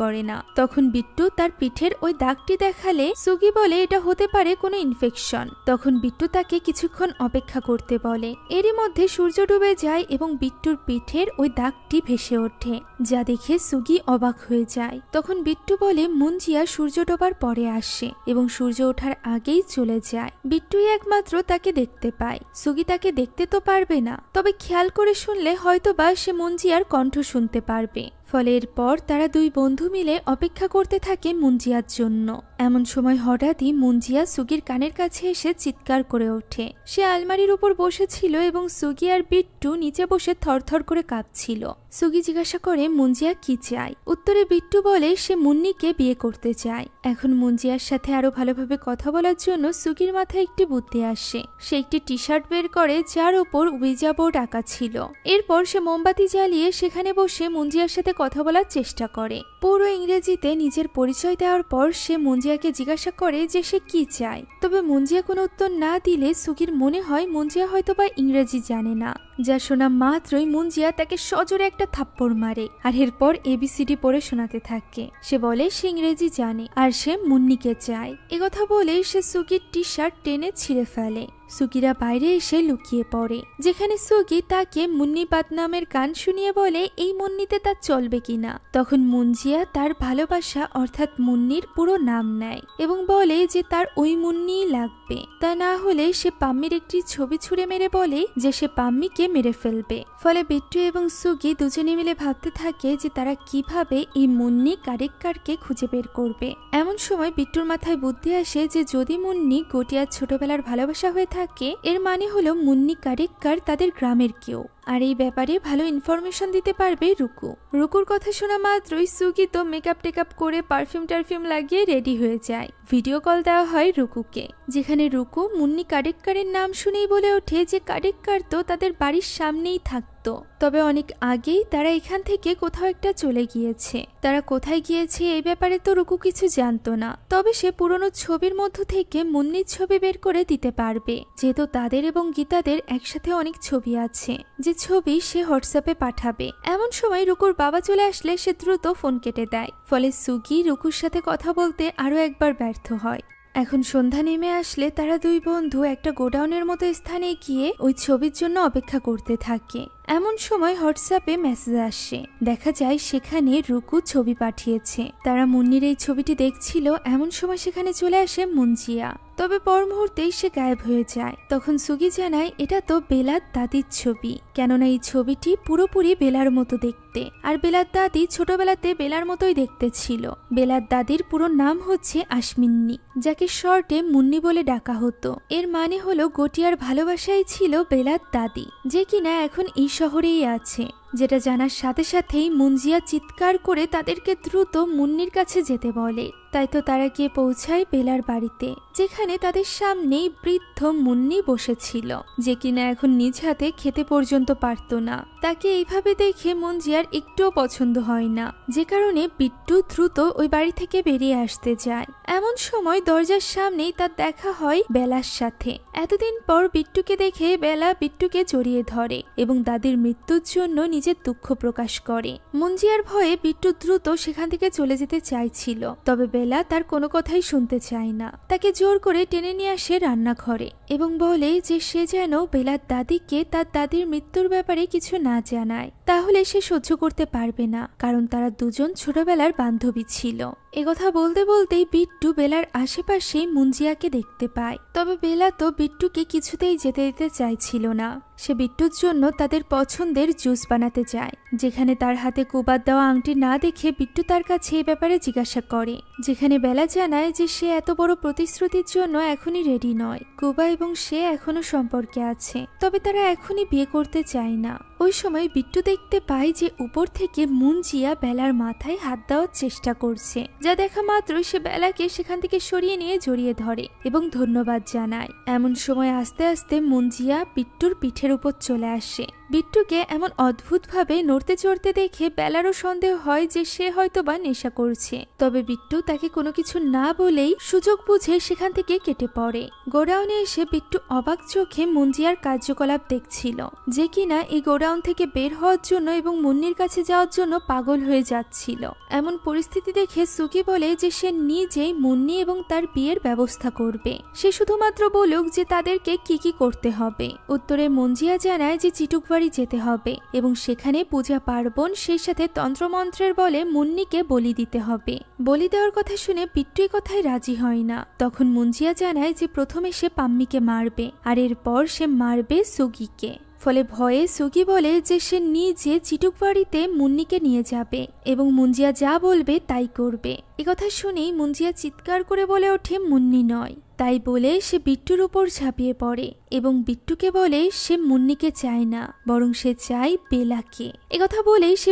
করে না। তখন বিট্টু তার পিঠের ওই দাগটি দেখালে সুগি বলে এটা হতে পারে কোনো ইনফেকশন। তখন বিট্টু তাকে কিছুক্ষণ অপেক্ষা করতে বলে। এরই মধ্যে সূর্য ডুবে যায় এবং বিট্টুর পিঠের ওই দাগটি ভেসে ওঠে, যা দেখে সুগি অবাক হয়ে যায়। তখন বিট্টু বলে মুঞ্জিয়া সূর্য ডোবার পরে আসে এবং সূর্য ওঠার আগেই চলে যায়। বিট্টুই একমাত্র তাকে দেখতে পায়। সুগি তাকে দেখতে তো পারবে না, তবে খেয়াল করে শুনলে হয়তোবা সে মুঞ্জিয়ার কণ্ঠ শুনতে পারবে। ফলে এরপর তারা দুই বন্ধু মিলে অপেক্ষা করতে থাকে মুঞ্জিয়ার জন্য। এমন সময় হঠাৎই মুঞ্জিয়া সুগির কানের কাছে এসে চিৎকার করে ওঠে। সে আলমারির উপর বসেছিল এবং সুগি আর বিট্টু নিচে বসে থরথর করে কাঁপছিল। সুগি জিজ্ঞাসা করে মুঞ্জিয়া কি চায়। উত্তরে বিট্টু বলে সে মুন্নিকে বিয়ে করতে চায়। এখন মুঞ্জিয়ার সাথে আরো ভালোভাবে কথা বলার জন্য সুগির মাথায় একটি বুদ্ধি আসে। সে একটি টি শার্ট বের করে যার উপর উইজা বোর্ড আঁকা ছিল। এরপর সে মোমবাতি জ্বালিয়ে সেখানে বসে মুঞ্জিয়ার সাথে কথা বলার চেষ্টা করে। পুরো ইংরেজিতে নিজের পরিচয় দেওয়ার পর সে মুঞ্জিয়াকে জিজ্ঞাসা করে যে সে কি চায়। তবে মুঞ্জিয়া কোনো উত্তর না দিলে সুগির মনে হয় মুঞ্জিয়া হয়তোবা ইংরেজি জানে না, যা শোনা মাত্রই মুঞ্জিয়া তাকে সজোরে একটা থাপ্পড় মারে আর এরপর এবিসিডি পড়ে শোনাতে থাকে। সে বলে সে ইংরেজি জানে আর সে মুন্নিকে চায়। একথা বলে সে সুগির টি শার্ট টেনে ছিঁড়ে ফেলে। সুগিরা বাইরে এসে লুকিয়ে পড়ে, যেখানে সুগি তাকে মুন্নি বাদনামের গান শুনিয়ে বলে এই মুন্নিতে তার চলবে কিনা। তখন মুঞ্জিয়া তার ভালোবাসা অর্থাৎ মুন্নির পুরো নাম নেয় এবং বলে যে তার ওই মুন্নিই লাগবে, তা না হলে সে পাম্মির একটি ছবি ছুঁড়ে মেরে বলে যে সে পাম্মিকে মেরে ফেলবে। ফলে বিট্টু এবং সুগি দুজনে মিলে ভাবতে থাকে যে তারা কিভাবে এই মুন্নি কারেক্কারকে খুঁজে বের করবে। এমন সময় বিট্টুর মাথায় বুদ্ধি আসে যে যদি মুন্নি গটিয়ার ছোটবেলার ভালোবাসা হয়ে থাকে, এর মানে হলো মুন্নি কারেক্কার তাদের গ্রামের কেউ, আর এই ব্যাপারে ভালো ইনফরমেশন দিতে পারবে রুকু। রুকুর কথা শোনা মাত্রই সুগি তো মেকআপ টেকআপ করে পারফিউম টারফিউম লাগিয়ে রেডি হয়ে যায়। ভিডিও কল দেওয়া হয় রুকুকে, যেখানে রুকু মুন্নি কারেক্কারের নাম শুনেই বলে ওঠে যে কারেক্কার তো তাদের বাড়ির সামনেই থাকতো, তবে অনেক আগেই তারা এখান থেকে কোথাও একটা চলে গিয়েছে। তারা কোথায় গিয়েছে এই ব্যাপারে তো রুকু কিছু জানতো না, তবে সে পুরনো ছবির মধ্য থেকে মুন্নির ছবি বের করে দিতে পারবে, যেহেতু তাদের এবং গীতাদের একসাথে অনেক ছবি আছে, যে ছবি সে হোয়াটসঅ্যাপে পাঠাবে। এমন সময় রুকুর বাবা চলে আসলে সে দ্রুত ফোন কেটে দেয়। ফলে সুগি রুকুর সাথে কথা বলতে আরো একবার ব্যর্থ হয়। এখন সন্ধ্যা নেমে আসলে তারা দুই বন্ধু একটা গোডাউনের মতো স্থানে গিয়ে ওই ছবির জন্য অপেক্ষা করতে থাকে। এমন সময় হোয়াটসঅ্যাপে মেসেজ আসে, দেখা যায় সেখানে রুকু ছবি পাঠিয়েছে। তারা মুন্নির এই ছবিটি দেখছিল, এমন সময় সেখানে চলে আসে মুঞ্জিয়া, তবে পর মুহূর্তেই সে গায়েব হয়ে যায়। তখন সুগি জানায় এটা তো বেলার দাদির ছবি, কেননা এই ছবিটি পুরোপুরি বেলার মতো দেখতে, আর বেলার দাদি ছোটবেলাতে বেলার মতোই দেখতে ছিল। বেলার দাদির পুরো নাম হচ্ছে আশমিন্নি, যাকে শর্টে মুন্নি বলে ডাকা হতো। এর মানে হলো গটিয়ার ভালোবাসাই ছিল বেলার দাদি, যে কিনা এখন এই শহরেই আছে। যেটা জানার সাথে সাথেই মুঞ্জিয়া চিৎকার করে তাদেরকে দ্রুত মুন্নির কাছে যেতে বলে। তাই তো তারা গিয়ে পৌঁছায় বেলার বাড়িতে, যেখানে তাদের সামনেই বৃদ্ধ মুন্নি বসেছিল, যে কিনা এখন নিজ হাতে খেতে পর্যন্ত পারত না। তাকে এইভাবে দেখে মুঞ্জিয়া বেলার একটুও পছন্দ হয় না, যে কারণে বিট্টু দ্রুত ওই বাড়ি থেকে বেরিয়ে আসতে যায়। এমন সময় দরজার সামনেই তার দেখা হয় বেলার সাথে। এতদিন পর বিট্টুকে দেখে বেলা বিট্টুকে জড়িয়ে ধরে এবং দাদির মৃত্যুর জন্য নিজের দুঃখ প্রকাশ করে। মুঞ্জিয়ার ভয়ে বিট্টু দ্রুত সেখান থেকে চলে যেতে চাইছিল, তবে বেলা তার কোনো কথাই শুনতে চায় না। তাকে জোর করে টেনে নিয়ে আসে রান্নাঘরে এবং বলে যে সে যেন বেলার দাদিকে তার দাদির মৃত্যুর ব্যাপারে কিছু না জানায়, তাহলে সে সহ্য করতে পারবে না, কারণ তারা দুজন ছোটবেলার বান্ধবী ছিল। একথা বলতে বলতেই বিট্টু বেলার আশেপাশেই মুঞ্জিয়াকে দেখতে পায়, তবে বেলা তো বিট্টুকে কিছুতেই যেতে দিতে চাইছিল না। সে বিট্টুর জন্য তাদের পছন্দের জুস বানাতে যায়, যেখানে তার হাতে কুবার দেওয়া আংটি না দেখে বিট্টু তার কাছে এই ব্যাপারে জিজ্ঞাসা করে, যেখানে বেলা জানায় যে সে এত বড় প্রতিশ্রুতির জন্য এখনই রেডি নয়। কুবা এবং সে এখনো সম্পর্কে আছে, তবে তারা এখনই বিয়ে করতে চায় না। ওই সময় বিট্টু দেখতে পায় যে উপর থেকে মুঞ্জিয়া বেলার মাথায় হাত দেওয়ার চেষ্টা করছে, যা দেখা মাত্রই সে বেলাকে সেখান থেকে সরিয়ে নিয়ে জড়িয়ে ধরে এবং ধন্যবাদ জানায়। এমন সময় আস্তে আস্তে মুঞ্জিয়া বিট্টুর পিঠের উপর চলে আসে। বিট্টুকে এমন অদ্ভুতভাবে নড়তে চড়তে দেখে বেলারও সন্দেহ হয় যে সে হয়তোবা নেশা করছে, তবে বিট্টু তাকে কোনো কিছু না বলেই সুযোগ বুঝে সেখান থেকে কেটে পড়ে। গোডাউনে এসে বিট্টু অবাক চোখে মুঞ্জিয়ার কার্যকলাপ দেখছিল, যে কিনা এই গোডাউন থেকে বের হওয়ার জন্য এবং মুন্নির কাছে যাওয়ার জন্য পাগল হয়ে যাচ্ছিল। এমন পরিস্থিতি দেখে সুকি বলে যে সে নিজেই মুন্নি এবং তার বিয়ের ব্যবস্থা করবে, সে শুধুমাত্র বলুক যে তাদেরকে কি কি করতে হবে। উত্তরে মুঞ্জিয়া জানায় যে চিটুকবাড়ি যেতে হবে এবং সেখানে পূজা পার্বণ, সেই সাথে তন্ত্রমন্ত্রের বলে মুন্নিকে বলি দিতে হবে। বলি দেওয়ার কথা শুনে বিট্টু এই কথায় রাজি হয় না। তখন মুঞ্জিয়া জানায় যে প্রথমে সে পাম্মিকে মারবে আর এরপর সে মারবে সুগিকে। ফলে ভয়ে সুগি বলে যে সে নিজে চিটুকবাড়িতে মুন্নিকে নিয়ে যাবে এবং মুঞ্জিয়া যা বলবে তাই করবে। একথা শুনেই মুঞ্জিয়া চিৎকার করে বলে ওঠে মুন্নি নয়। তাই বলে সে বিট্টুর উপর ঝাঁপিয়ে পড়ে এবং বিট্টুকে বলে সে মুন্নিকে চায় না, বরং সে চায় বেলাকে। একথা বলেই সে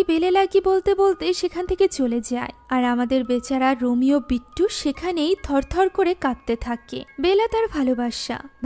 বেলে লাগি বলতে বলতে সেখান থেকে চলে যায়। আর আমাদের বেচারা রোমিও বিট্টু সেখানেই থরথর করে কাঁদতে থাকে। বেলা তার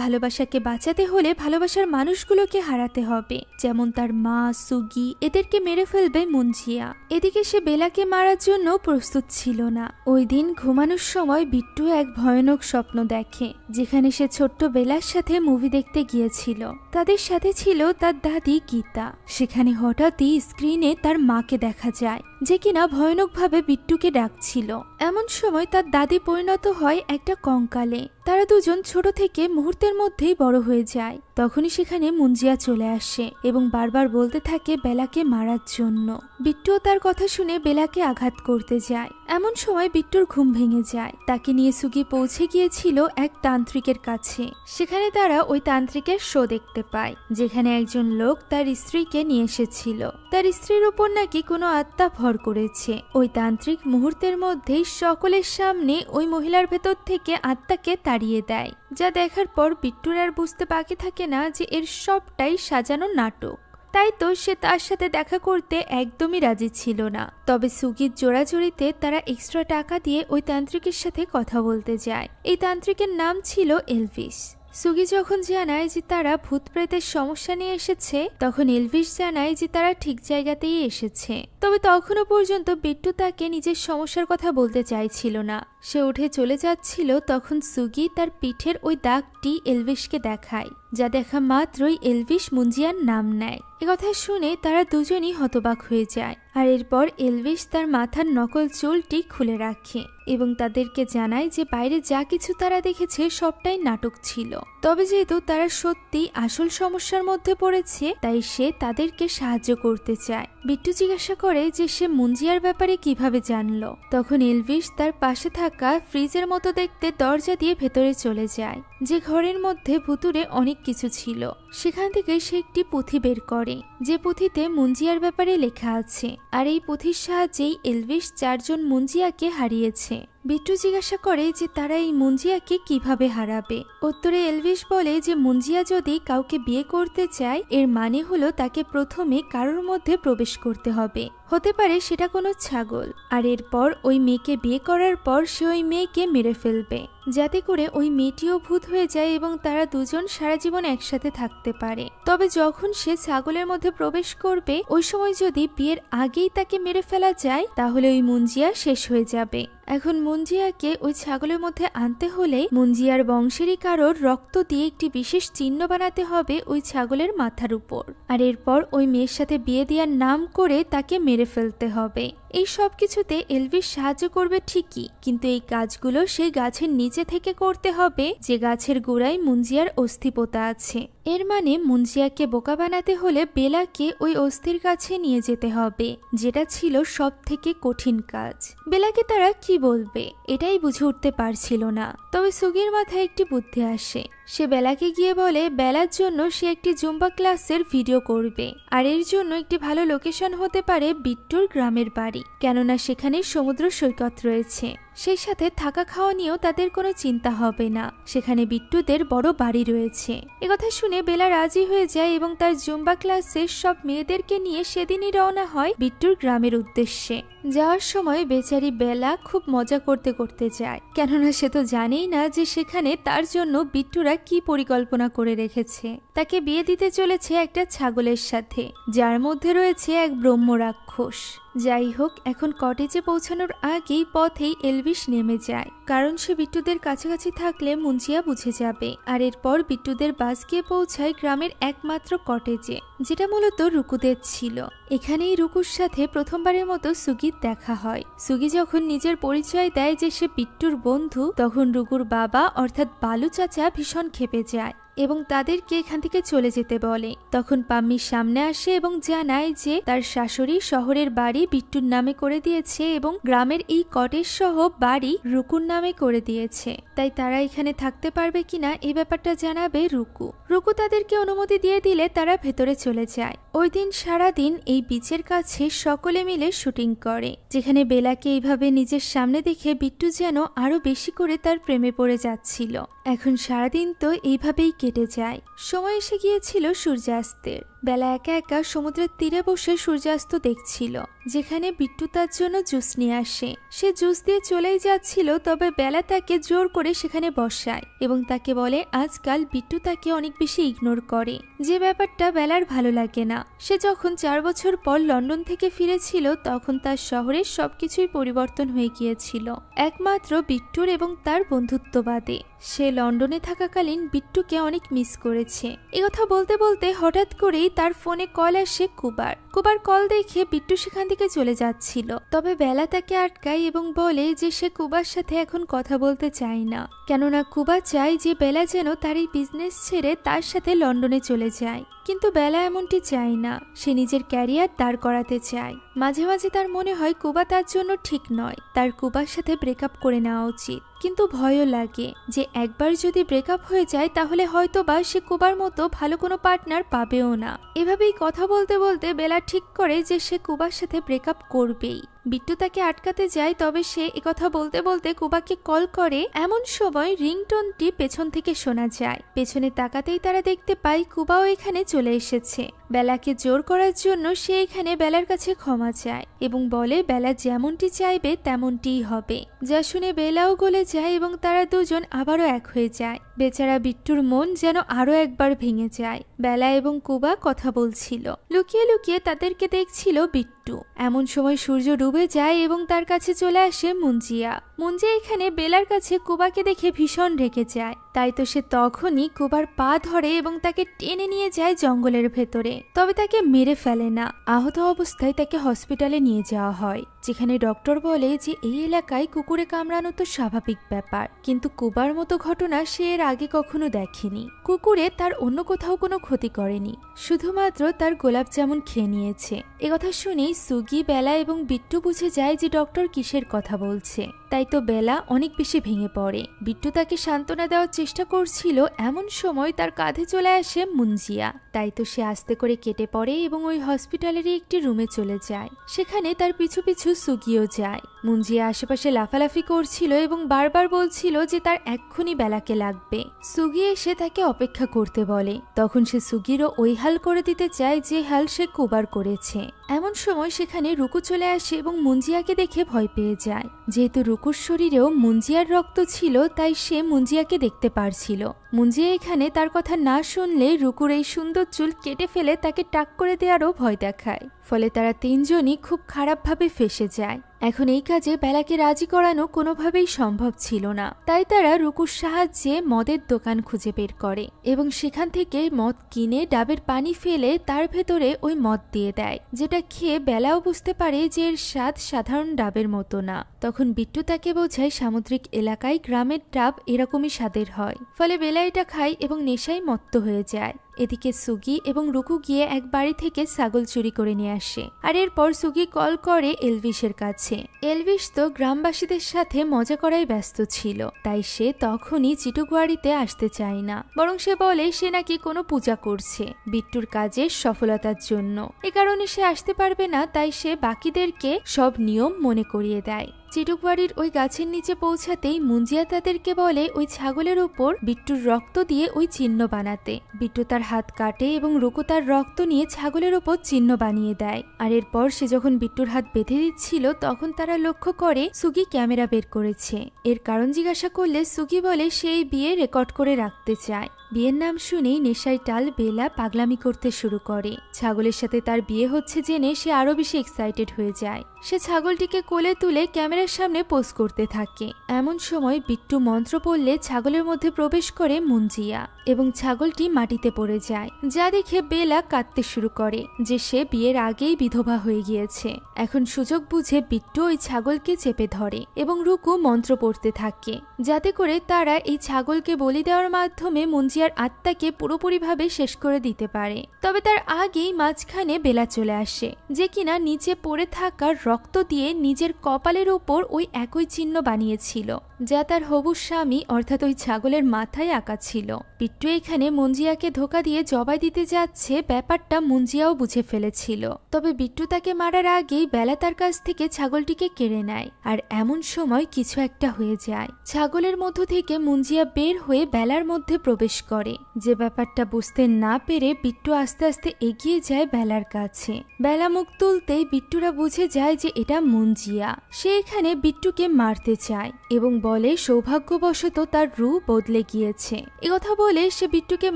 ভালোবাসাকে বাঁচাতে হলে ভালোবাসার মানুষগুলোকে হারাতে হবে, যেমন তার মা, সুগি, এদেরকে মেরে ফেলবে মুঞ্জিয়া। এদিকে সে বেলাকে মারার জন্য প্রস্তুত ছিল না। ওই দিন ঘুমানোর সময় বিট্টু এক ভয়ানক স্বপ্ন দেখে, যেখানে সে ছোট্ট বেলার সাথে মুভি দেখতে গিয়েছিল। তাদের সাথে ছিল তার দাদি গীতা। সেখানে হঠাৎই স্ক্রিনে তার মাকে দেখা যায়, যে কিনা ভয়ানকভাবে বিট্টুকে ডাকছিল। এমন সময় তার দাদি পরিণত হয় একটা কঙ্কালে। তারা দুজন ছোট থেকে মুহূর্তের মধ্যেই বড় হয়ে যায়। তখনই সেখানে মুঞ্জিয়া চলে আসে এবং বারবার বলতে থাকে বেলাকে মারার জন্য। বিট্টুও তার কথা শুনে বেলাকে আঘাত করতে যায়। এমন সময় বিট্টুর ঘুম ভেঙে যায়। তাকে নিয়ে সুগি পৌঁছে গিয়েছিল এক তান্ত্রিকের কাছে। সেখানে তারা ওই তান্ত্রিকের শো দেখতে পায়, যেখানে একজন লোক তার স্ত্রীকে নিয়ে এসেছিল। তার স্ত্রীর উপর নাকি কোনো আত্মা ভর করেছে। ওই তান্ত্রিক মুহূর্তের মধ্যেই সকলের সামনে ওই মহিলার ভেতর থেকে আত্মাকে তাড়িয়ে দেয়, যা দেখার পর বিট্টুর আর বুঝতে বাকি থাকে না যে এর সবটাই সাজানো নাটক। তাই তো সে তার সাথে দেখা করতে একদমই রাজি ছিল না। তবে সুগির জোড়াজড়িতে তারা এক্সট্রা টাকা দিয়ে ওই তান্ত্রিকের সাথে কথা বলতে যায়। এই তান্ত্রিকের নাম ছিল এলভিস। সুগি যখন জানায় যে তারা ভূত প্রেতের সমস্যা নিয়ে এসেছে, তখন এলভিস জানায় যে তারা ঠিক জায়গাতেই এসেছে। তবে তখনও পর্যন্ত বিট্টু তাকে নিজের সমস্যার কথা বলতে চাইছিল না। সে উঠে চলে যাচ্ছিল, তখন সুগি তার পিঠের ওই দাগটি এলভিসকে দেখায়, যা দেখা মাত্রই এলভিস মুঞ্জিয়ার নাম নেয়। একথা শুনে তারা দুজনই হতবাক হয়ে যায়। আর এরপর এলভিস তার মাথার নকল চুলটি খুলে রাখে এবং তাদেরকে জানায় যে বাইরে যা কিছু তারা দেখেছে সবটাই নাটক ছিল। তবে যেহেতু তারা সত্যি আসল সমস্যার মধ্যে পড়েছে, তাই সে তাদেরকে সাহায্য করতে চায়। বিট্টু জিজ্ঞাসা করে যে সে মুঞ্জিয়ার ব্যাপারে কিভাবে জানলো। তখন এলভিস তার পাশে থাকা ফ্রিজের মতো দেখতে দরজা দিয়ে ভেতরে চলে যায়, যে ঘরের মধ্যে ভুতুরে অনেক কিছু ছিল। সেখান থেকে সে একটি পুঁথি বের করে, যে পুঁথিতে মুঞ্জিয়ার ব্যাপারে লেখা আছে। আর এই পুঁথির সাহায্যেই এলভিস 4 জন মুঞ্জিয়াকে হারিয়েছে। বিট্টু জিজ্ঞাসা করে যে তারা এই মুঞ্জিয়াকে কিভাবে হারাবে। উত্তরে এলভিস বলে যে মুঞ্জিয়া যদি কাউকে বিয়ে করতে চায়, এর মানে হলো তাকে প্রথমে কারোর মধ্যে প্রবেশ করতে হবে। হতে পারে সেটা কোনো ছাগল। আর এরপর ওই মেয়েকে বিয়ে করার পর সে ওই মেয়েকে মেরে ফেলবে। যাতে করে ওই মেয়েটিও ভূত হয়ে যায় এবং তারা দুজন সারা জীবন একসাথে থাকতে পারে। তবে যখন সে ছাগলের মধ্যে প্রবেশ করবে ওই সময় যদি বিয়ের আগেই তাকে মেরে ফেলা যায় তাহলে ওই মুঞ্জিয়া শেষ হয়ে যাবে। এখন মুঞ্জিয়াকে ওই ছাগলের মধ্যে আনতে হলে মুঞ্জিয়ার বংশেরই কারোর রক্ত দিয়ে একটি বিশেষ চিহ্ন বানাতে হবে ওই ছাগলের মাথার উপর, আর এরপর ওই মেয়ের সাথে বিয়ে দেওয়ার নাম করে তাকে মেরে ফেলতে হবে। এই সব কিছুতে এলভিস সাহায্য করবে ঠিকই, কিন্তু এই কাজগুলো সেই গাছের নিচে থেকে করতে হবে যে গাছের গোড়ায় মুঞ্জিয়ার অস্থি পোতা আছে। এর মানে মুঞ্জিয়াকে বোকা বানাতে হলে বেলাকে ওই অস্থির কাছে নিয়ে যেতে হবে, যেটা ছিল সব থেকে কঠিন কাজ। বেলাকে তারা কি বলবে এটাই বুঝে উঠতে পারছিল না। তবে সুগির মাথায় একটি বুদ্ধি আসে। সে বেলাকে গিয়ে বলে বেলার জন্য সে একটি জুম্বা ক্লাসের ভিডিও করবে, আর এর জন্য একটি ভালো লোকেশন হতে পারে বিট্টুর গ্রামের বাড়ি, কেননা সেখানে সমুদ্র সৈকত রয়েছে। সেই সাথে থাকা খাওয়া নিয়েও তাদের কোনো চিন্তা হবে না, সেখানে বিট্টুদের বড় বাড়ি রয়েছে। একথা শুনে বেলা রাজি হয়ে যায় এবং তার জুম্বা ক্লাসের সব মেয়েদেরকে নিয়ে সেদিনই রওনা হয় বিট্টুর গ্রামের উদ্দেশ্যে। যাওয়ার সময় বেচারি বেলা খুব মজা করতে করতে যায়, কেননা সে তো জানেই না যে সেখানে তার জন্য বিট্টুরা কি পরিকল্পনা করে রেখেছে। তাকে বিয়ে দিতে চলেছে একটা ছাগলের সাথে, যার মধ্যে রয়েছে এক ব্রহ্ম রাক্ষস। যাই হোক, এখন কটেজে পৌঁছানোর আগেই পথেই এলভিস নেমে যায়, কারণ সে বিট্টুদের কাছাকাছি থাকলে মুঞ্জিয়া বুঝে যাবে। আর এরপর বিট্টুদের বাস গিয়ে পৌঁছায় গ্রামের একমাত্র কটেজে, যেটা মূলত রুকুদের ছিল। এখানেই রুকুর সাথে প্রথমবারের মতো সুগির দেখা হয়। সুগি যখন নিজের পরিচয় দেয় যে সে বিট্টুর বন্ধু, তখন রুকুর বাবা অর্থাৎ বালু চাচা ভীষণ ক্ষেপে যায় এবং তাদেরকে এখান থেকে চলে যেতে বলে। তখন পাম্মির সামনে আসে এবং জানায় যে তার শাশুড়ি শহরের বাড়ি বিট্টুর নামে করে দিয়েছে এবং গ্রামের এই কটেজ সহ বাড়ি রুকুর নামে করে দিয়েছে, তাই তারা এখানে থাকতে পারবে কিনা এই ব্যাপারটা জানাবে রুকু। রুকু তাদেরকে অনুমতি দিয়ে দিলে তারা ভেতরে চলে যায়। ওই দিন সারাদিন এই বিচের কাছে সকলে মিলে শুটিং করে, যেখানে বেলাকে এইভাবে নিজের সামনে দেখে বিট্টু যেন আরো বেশি করে তার প্রেমে পড়ে যাচ্ছিল। এখন সারাদিন তো এইভাবেই কেটে যায়। সময় এসে গিয়েছিল সূর্যাস্তের। বেলা একা একা সমুদ্রের তীরে বসে সূর্যাস্ত দেখছিল, যেখানে বিট্টু তার জন্য জুস নিয়ে আসে। সে জুস দিয়ে চলেই যাচ্ছিল, তবে বেলা তাকে জোর করে সেখানে বসায় এবং তাকে বলে আজকাল বিট্টু তাকে অনেক বেশি ইগনোর করে, যে ব্যাপারটা বেলার ভালো লাগে না। সে যখন 4 বছর পর লন্ডন থেকে ফিরেছিল তখন তার শহরের সবকিছুই পরিবর্তন হয়ে গিয়েছিল, একমাত্র বিট্টুর এবং তার বন্ধুত্ব বাদে। সে লন্ডনে থাকাকালীন বিট্টুকে অনেক মিস করেছে। একথা বলতে বলতে হঠাৎ করেই তার ফোনে কল আসে কুবার। কুবার কল দেখে বিট্টু সেখান থেকে চলে যাচ্ছিল, তবে বেলা তাকে আটকায় এবং বলে যে সে কুবার সাথে এখন কথা বলতে চায় না, কেননা কুবা চায় যে বেলা যেন তার এই বিজনেস ছেড়ে তার সাথে লন্ডনে চলে যায়। কিন্তু বেলা এমনটি চায় না, সে নিজের ক্যারিয়ার দাঁড় করাতে চায়। মাঝে মাঝে তার মনে হয় কুবা তার জন্য ঠিক নয়, তার কুবার সাথে ব্রেকআপ করে নেওয়া উচিত। কিন্তু ভয়ও লাগে যে একবার যদি ব্রেকআপ হয়ে যায় তাহলে হয়তো বা সে কুবার মতো ভালো কোনো পার্টনার পাবেও না। এভাবেই কথা বলতে বলতে বেলা ঠিক করে যে সে কুবার সাথে ব্রেকআপ করবেই। বিট্টু তাকে আটকাতে যায়, তবে সে একথা বলতে বলতে কুবাকে কল করে। এমন সময় রিংটোনটি পেছন থেকে শোনা যায়। পেছনে তাকাতেই তারা দেখতে পায় কুবাও এখানে চলে এসেছে। বেলাকে জোর করার জন্য সে এখানে বেলার কাছে ক্ষমা চায় এবং বলে বেলা যেমনটি চাইবে তেমনটিই হবে, যা শুনে বেলাও গলে যায় এবং তারা দুজন আবারও এক হয়ে যায়। বেচারা বিট্টুর মন যেন আরো একবার ভেঙে যায়। বেলা এবং কুবা কথা বলছিল, লুকিয়ে লুকিয়ে তাদেরকে দেখছিল বিট্টু। এমন সময় সূর্য ডুবে যায় এবং তার কাছে চলে আসে মুঞ্জিয়া। মুঞ্জিয়া এখানে বেলার কাছে কুবাকে দেখে ভীষণ রেগে যায়, তাই তো সে তখনই কুবার পা ধরে এবং তাকে টেনে নিয়ে যায় জঙ্গলের ভেতরে। তবে তাকে মেরে ফেলে না, আহত অবস্থায় তাকে হসপিটালে নিয়ে যাওয়া হয়, যেখানে ডক্টর বলে যে এই এলাকায় কুকুরে কামড়ানো তো স্বাভাবিক ব্যাপার, কিন্তু কুবার মতো ঘটনা সে এর আগে কখনো দেখেনি। কুকুরে তার অন্য কোথাও কোনো ক্ষতি করেনি, শুধুমাত্র তার গোলাপ জামুন খেয়ে নিয়েছে। একথা শুনেই সুগি, বেলা এবং বিট্টু বুঝে যায় যে ডক্টর কিসের কথা বলছে। তাই তো বেলা অনেক বেশি ভেঙে পড়ে। বিট্টু তাকে সান্ত্বনা দেওয়ার চেষ্টা করছিল, এমন সময় তার কাঁধে চলে আসে মুঞ্জিয়া। তাই তো সে আস্তে করে কেটে পড়ে এবং ওই হসপিটালেরই একটি রুমে চলে যায়। সেখানে তার পিছু পিছু সুগিও যায়। মুঞ্জিয়া আশেপাশে লাফালাফি করছিল এবং বারবার বলছিল যে তার এক্ষুনি বেলাকে লাগবে। সুগি এসে তাকে অপেক্ষা করতে বলে। তখন সে সুগিরও ওই হাল করে দিতে চায় যে হাল সে কুবার করেছে। এমন সময় সেখানে রুকু চলে আসে এবং মুঞ্জিয়াকে দেখে ভয় পেয়ে যায়। যেহেতু রুকুর শরীরেও মুঞ্জিয়ার রক্ত ছিল তাই সে মুঞ্জিয়াকে দেখতে পারছিল। মুঞ্জিয়া এখানে তার কথা না শুনলে রুকুর এই সুন্দর চুল কেটে ফেলে তাকে টাক করে দেওয়ারও ভয় দেখায়। ফলে তারা তিনজনই খুব খারাপভাবে ফেঁসে যায়। এখন এই কাজে বেলাকে রাজি করানো কোনোভাবেই সম্ভব ছিল না, তাই তারা রুকুর সাহায্যে মদের দোকান খুঁজে বের করে এবং সেখান থেকে মদ কিনে ডাবের পানি ফেলে তার ভেতরে ওই মদ দিয়ে দেয়, যেটা খেয়ে বেলাও বুঝতে পারে যে এর স্বাদ সাধারণ ডাবের মতো না। তখন বিট্টু তাকে বোঝায় সামুদ্রিক এলাকায় গ্রামের ডাব এরকমই স্বাদের হয়। ফলে বেলা এটা খায় এবং নেশায় মত্ত হয়ে যায়। এদিকে সুগি এবং রুকু গিয়ে এক বাড়ি থেকে ছাগল চুরি করে নিয়ে আসে, আর এরপর সুগি কল করে এলভিসের কাছে। এলভিস তো গ্রামবাসীদের সাথে মজা করায় ব্যস্ত ছিল, তাই সে তখনই চিটুগুয়াড়িতে আসতে চায় না, বরং সে বলে সে নাকি কোনো পূজা করছে বিট্টুর কাজের সফলতার জন্য। এ কারণে সে আসতে পারবে না, তাই সে বাকিদেরকে সব নিয়ম মনে করিয়ে দেয়। চিটুকবাড়ির ওই গাছের নিচে পৌঁছাতেই মুঞ্জিয়া তাদেরকে বলে ওই ছাগলের উপর বিট্টুর রক্ত দিয়ে ওই চিহ্ন বানাতে। বিট্টু তার হাত কাটে এবং রুকু তার রক্ত নিয়ে ছাগলের উপর চিহ্ন বানিয়ে দেয়। আর এরপর সে যখন বিট্টুর হাত বেঁধে দিচ্ছিল তখন তারা লক্ষ্য করে সুগি ক্যামেরা বের করেছে। এর কারণ জিজ্ঞাসা করলে সুগি বলে সেই বিয়ে রেকর্ড করে রাখতে চায়। বিয়ের নাম শুনেই নেশায় টাল বেলা পাগলামি করতে শুরু করে। ছাগলের সাথে তার বিয়ে হচ্ছে জেনে সে আরো বেশি এক্সাইটেড হয়ে যায়। সে ছাগলটিকে কোলে তুলে ক্যামেরার সামনে পোজ করতে থাকে। এমন সময় বিট্টু মন্ত্র পড়লে ছাগলের মধ্যে প্রবেশ করে মুঞ্জিয়া এবং ছাগলটি মাটিতে পড়ে যায়, যা দেখে বেলা কাঁদতে শুরু করে যে সে বিয়ের আগেই বিধবা হয়ে গিয়েছে। এখন সুযোগ বুঝে বিট্টু ওই ছাগলকে চেপে ধরে এবং রুকু মন্ত্র পড়তে থাকে, যাতে করে তারা এই ছাগলকে বলি দেওয়ার মাধ্যমে মুঞ্জিয়ার আত্মাকে পুরোপুরিভাবে শেষ করে দিতে পারে। তবে তার আগেই মাঝখানে বেলা চলে আসে, যে কিনা নিচে পড়ে থাকার রক্ত দিয়ে নিজের কপালের ওপর ওই একই চিহ্ন বানিয়েছিল, যা তার হবু স্বামী অর্থাৎ ওই ছাগলের মাথায় আঁকা ছিল। বিট্টু এখানে মুঞ্জিয়াকে ধোকা দিয়ে জবাই দিতে যাচ্ছে ব্যাপারটা মুঞ্জিয়াও বুঝে ফেলেছিল। তবে বিট্টু তাকে মারার আগেই বেলা তার কাছ থেকে ছাগলটিকে কেড়ে নেয়। আর এমন সময় কিছু একটা হয়ে যায়। ছাগলের মধ্য থেকে মুঞ্জিয়া বের হয়ে বেলার মধ্যে প্রবেশ করে। যে ব্যাপারটা বুঝতে না পেরে বিট্টু আস্তে আস্তে এগিয়ে যায় বেলার কাছে। বেলা মুখ তুলতেই বিট্টুরা বুঝে যায় যে এটা মুঞ্জিয়া। সে এখানে বিট্টুকে মারতে চায় এবং বলে সৌভাগ্যবশত তার রূপ বদলে গিয়েছে। একথা বলে সে বিট্টুকে